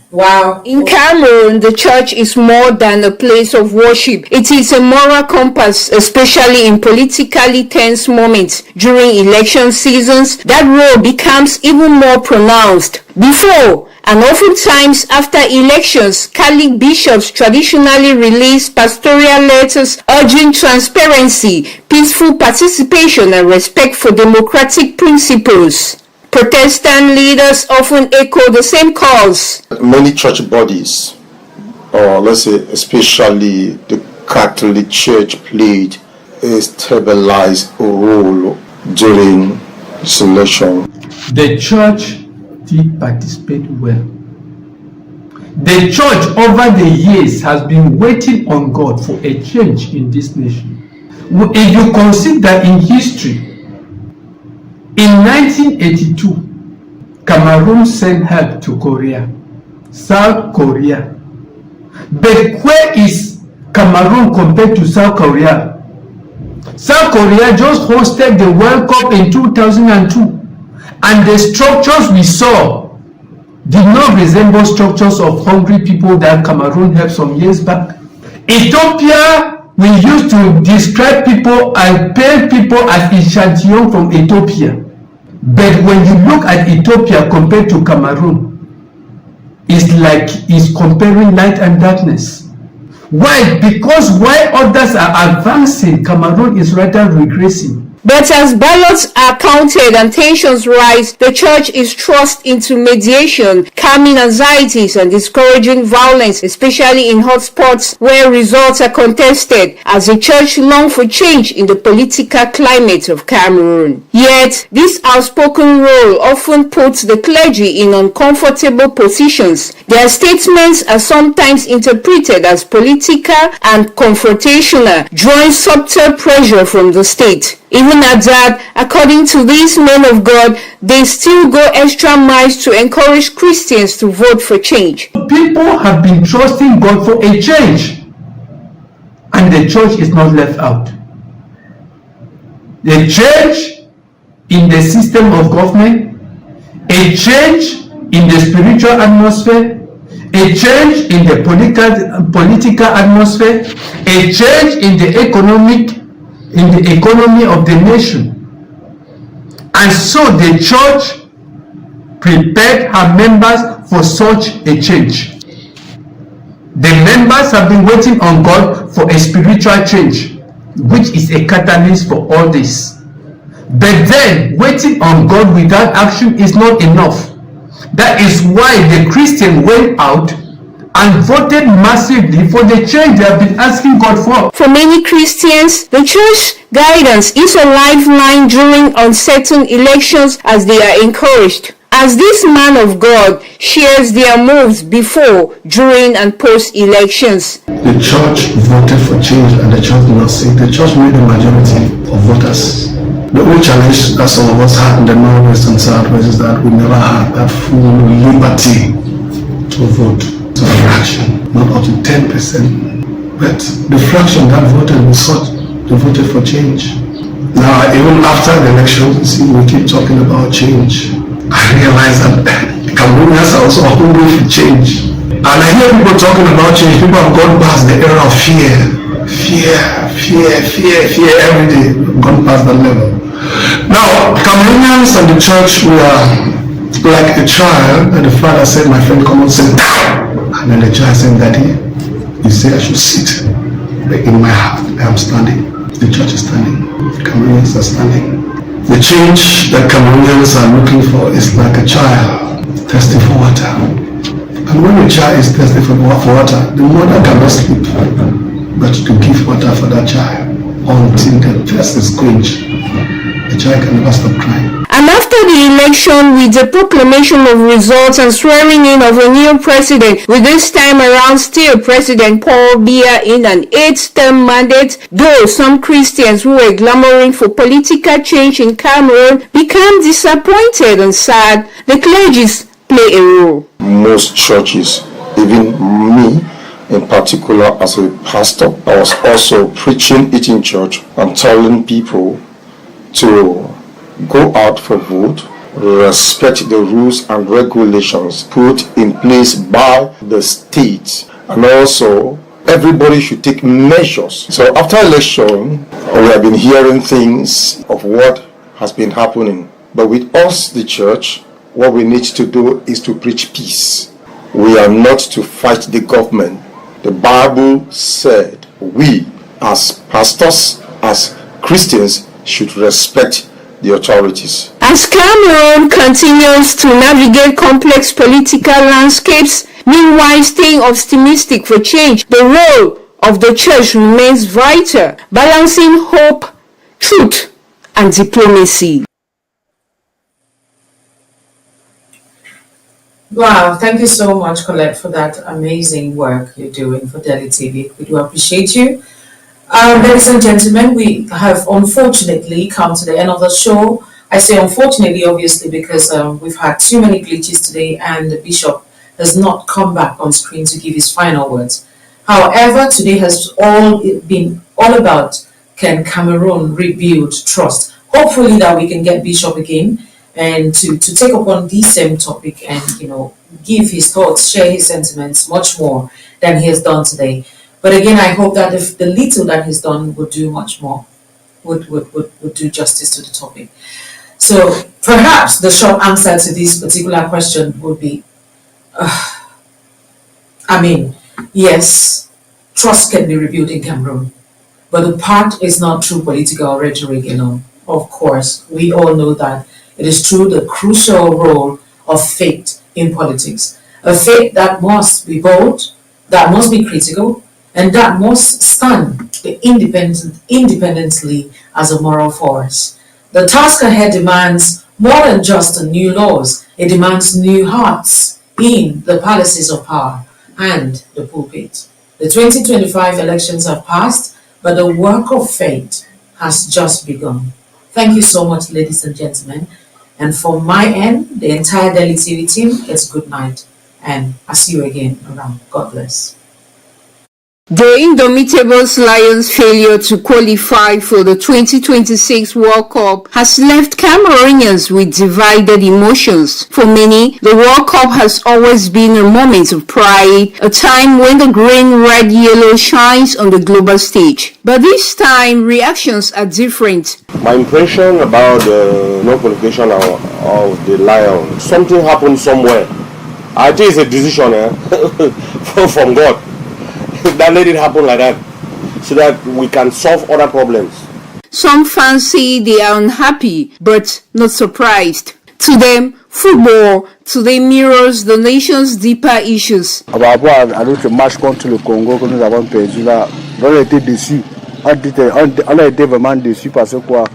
Wow. In Cameroon, the church is more than a place of worship. It is a moral compass, especially in politically tense moments during election seasons. That role becomes even more pronounced. Before and oftentimes after elections, Catholic bishops traditionally release pastoral letters urging transparency, peaceful participation, and respect for democratic principles. Protestant leaders often echo the same calls. Many church bodies, or let's say especially the Catholic Church, played a stabilized role during selection. The church did participate well. The church over the years has been waiting on God for a change in this nation. If you consider in history, in 1982, Cameroon sent help to Korea, South Korea. But where is Cameroon compared to South Korea? South Korea just hosted the World Cup in 2002, and the structures we saw did not resemble structures of hungry people that Cameroon helped some years back. Ethiopia, we used to describe people and pay people as Echantillon from Ethiopia. But when you look at Ethiopia compared to Cameroon, it's like it's comparing light and darkness. Why? Because while others are advancing, Cameroon is rather regressing. But as ballots are counted and tensions rise, the church is thrust into mediation, calming anxieties and discouraging violence, especially in hotspots where results are contested, as the church longs for change in the political climate of Cameroon. Yet, this outspoken role often puts the clergy in uncomfortable positions. Their statements are sometimes interpreted as political and confrontational, drawing subtle pressure from the state. Even at that, according to these men of God, they still go extra miles to encourage Christians to vote for change. People have been trusting God for a change, and the church is not left out. A change in the system of government, a change in the spiritual atmosphere, a change in the political atmosphere, a change in the economy of the nation. And so the church prepared her members for such a change. The members have been waiting on God for a spiritual change, which is a catalyst for all this. But then, waiting on God without action is not enough. That is why the Christian went out and voted massively for the change they have been asking God for. For many Christians, the church guidance is a lifeline during uncertain elections as they are encouraged. As this man of God shares their moves before, during, and post-elections. The church voted for change and the church did not say. The church made the majority of voters. The only challenge that some of us had in the Northwest and Southwest is that we never had that full liberty to vote. To a fraction, not up to 10%. But the fraction that voted they voted for change. Now, even after the election, we keep talking about change. I realize that Cameroonians are also hungry for change. And I hear people talking about change. People have gone past the era of fear every day. Gone past that level. Now, Cameroonians and the church were like a child, and the father said, "My friend, come on, sit down." And then the child said, "Daddy, you say I should sit. But in my heart, I am standing." The church is standing. Cameroonians are standing. The change that Cameroonians are looking for is like a child thirsty for water. And when a child is thirsty for water, the mother cannot sleep but to give water for that child until the thirst is quenched. The child can never stop crying. And after the election, with the proclamation of results and swearing in of a new president, with this time around still President Paul Biya in an 8th-term mandate, though some Christians who were clamoring for political change in Cameroon became disappointed and sad, the clergies play a role. Most churches, even me in particular as a pastor, I was also preaching it in church and telling people to go out for vote, respect the rules and regulations put in place by the state, and also everybody should take measures. So after election, we have been hearing things of what has been happening. But with us, the church, what we need to do is to preach peace. We are not to fight the government. The Bible said we as pastors, as Christians, should respect the authorities. As Cameroon continues to navigate complex political landscapes, meanwhile staying optimistic for change, the role of the church remains vital, balancing hope, truth, and diplomacy. Wow, thank you so much, Colette, for that amazing work you're doing for Delhi TV. We do appreciate you. Ladies and gentlemen, we have unfortunately come to the end of the show. I say unfortunately, obviously, because we've had too many glitches today and the bishop has not come back on screen to give his final words. However, today has all been all about, can Cameroon rebuild trust? Hopefully that we can get Bishop again and to take up on the same topic and, give his thoughts, share his sentiments much more than he has done today. But again, I hope that if the little that he's done would do much more, would do justice to the topic. So perhaps the short answer to this particular question would be, I mean, yes, trust can be rebuilt in Cameroon, but the part is not through political rhetoric alone. Of course, we all know that it is through the crucial role of faith in politics. A faith that must be bold, that must be critical, and that must stand independently as a moral force. The task ahead demands more than just new laws, it demands new hearts in the palaces of power and the pulpit. The 2025 elections have passed, but the work of faith has just begun. Thank you so much, ladies and gentlemen. And from my end, the entire Daily TV team, it's good night. And I'll see you again around. God bless. The Indomitable Lions' failure to qualify for the 2026 World Cup has left Cameroonians with divided emotions. For many, the World Cup has always been a moment of pride, a time when the green, red, yellow shines on the global stage. But this time, reactions are different. My impression about the non-qualification of the Lions, something happened somewhere. I think it's a decision from God. That let it happen like that so that we can solve other problems. Some fans say they are unhappy but not surprised. To them, football today mirrors the nation's deeper issues. Par rapport à notre match contre le Congo que nous avons perdu là, on a été déçus. On a été vraiment déçus parce que quoi,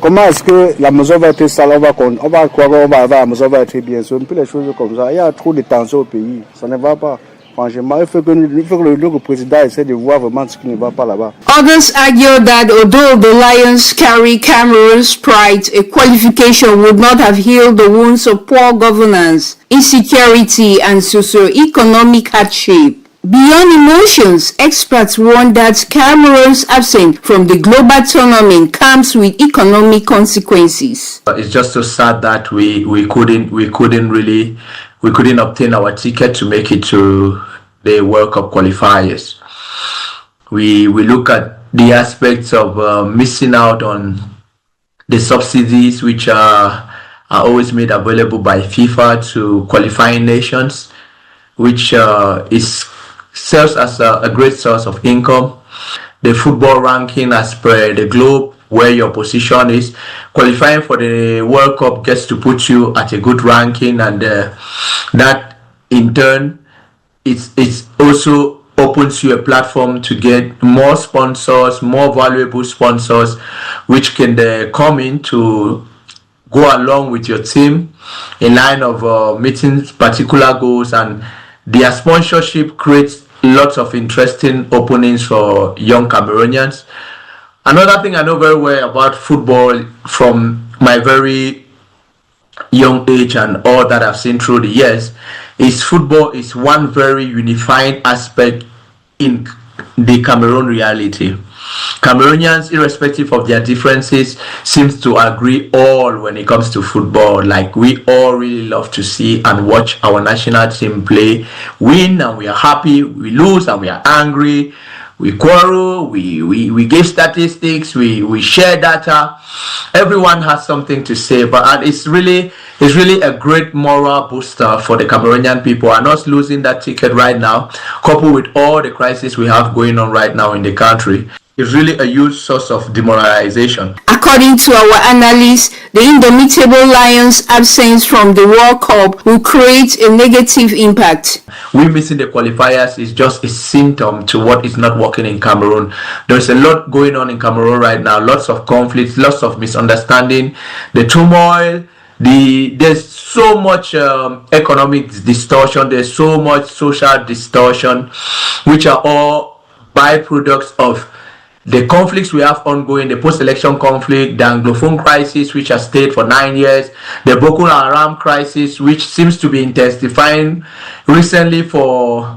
comment est-ce que la maison va être sale, on va croire la maison va être bien. C'est un peu les choses comme ça. Il y a trop de tension au pays. Ça ne va pas. Franchement, il faut que le président essaie de voir vraiment ce qui ne va pas là-bas. Others argue that although the Lions carry Cameroon's pride, a qualification would not have healed the wounds of poor governance, insecurity, and socio-economic hardship. Beyond emotions, experts warn that Cameroon's absence from the global tournament comes with economic consequences. It's just so sad that we couldn't obtain our ticket to make it to the World Cup qualifiers. We look at the aspects of missing out on the subsidies which are always made available by FIFA to qualifying nations, which serves as a great source of income. The football ranking as per the globe, where your position is. Qualifying for the World Cup gets to put you at a good ranking, and that in turn it's also opens you a platform to get more sponsors, more valuable sponsors, which can come in to go along with your team in line of meeting particular goals, and their sponsorship creates lots of interesting openings for young Cameroonians. Another thing I know very well about football from my very young age and all that I've seen through the years is football is one very unifying aspect in the Cameroon reality. Cameroonians, irrespective of their differences, seems to agree all when it comes to football. Like, we all really love to see and watch our national team play, win and we are happy, we lose and we are angry, we quarrel, we give statistics, we share data. Everyone has something to say, but it's really a great moral booster for the Cameroonian people. And us losing that ticket right now, coupled with all the crisis we have going on right now in the country, is really a huge source of demoralization. According to our analysts, the Indomitable Lions' absence from the World Cup will create a negative impact. We missing the qualifiers is just a symptom to what is not working in Cameroon. There's a lot going on in Cameroon right now, lots of conflicts, lots of misunderstanding, the turmoil, there's so much economic distortion, there's so much social distortion, which are all byproducts of the conflicts we have ongoing, the post-election conflict, the Anglophone crisis, which has stayed for 9 years, the Boko Haram crisis, which seems to be intensifying recently for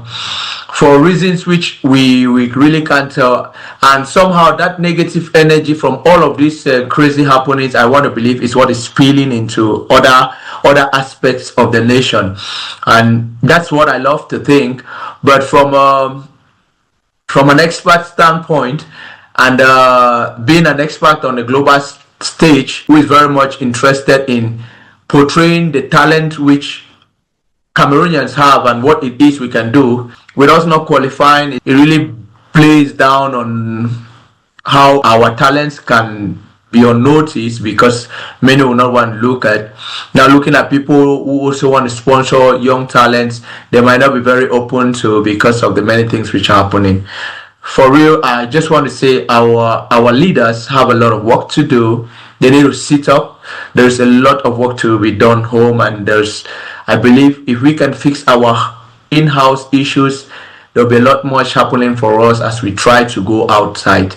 reasons which we really can't tell. And somehow that negative energy from all of these crazy happenings, I want to believe, is what is spilling into other aspects of the nation. And that's what I love to think. But from an expert standpoint, and being an expert on the global stage, who is very much interested in portraying the talent which Cameroonians have and what it is we can do, with us not qualifying, it really plays down on how our talents can be unnoticed, because many will not want to look at. Now, looking at people who also want to sponsor young talents, they might not be very open to, because of the many things which are happening. For real, I just want to say our leaders have a lot of work to do. They need to sit up. There's a lot of work to be done home, and I believe if we can fix our in-house issues, there'll be a lot much happening for us as we try to go outside.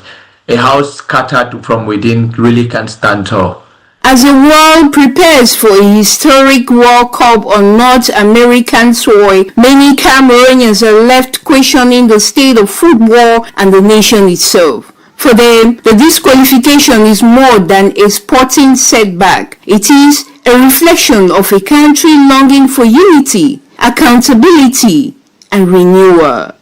A house scattered from within really can't stand tall. As the world prepares for a historic World Cup on North American soil, many Cameroonians are left questioning the state of football and the nation itself. For them, the disqualification is more than a sporting setback. It is a reflection of a country longing for unity, accountability, and renewal.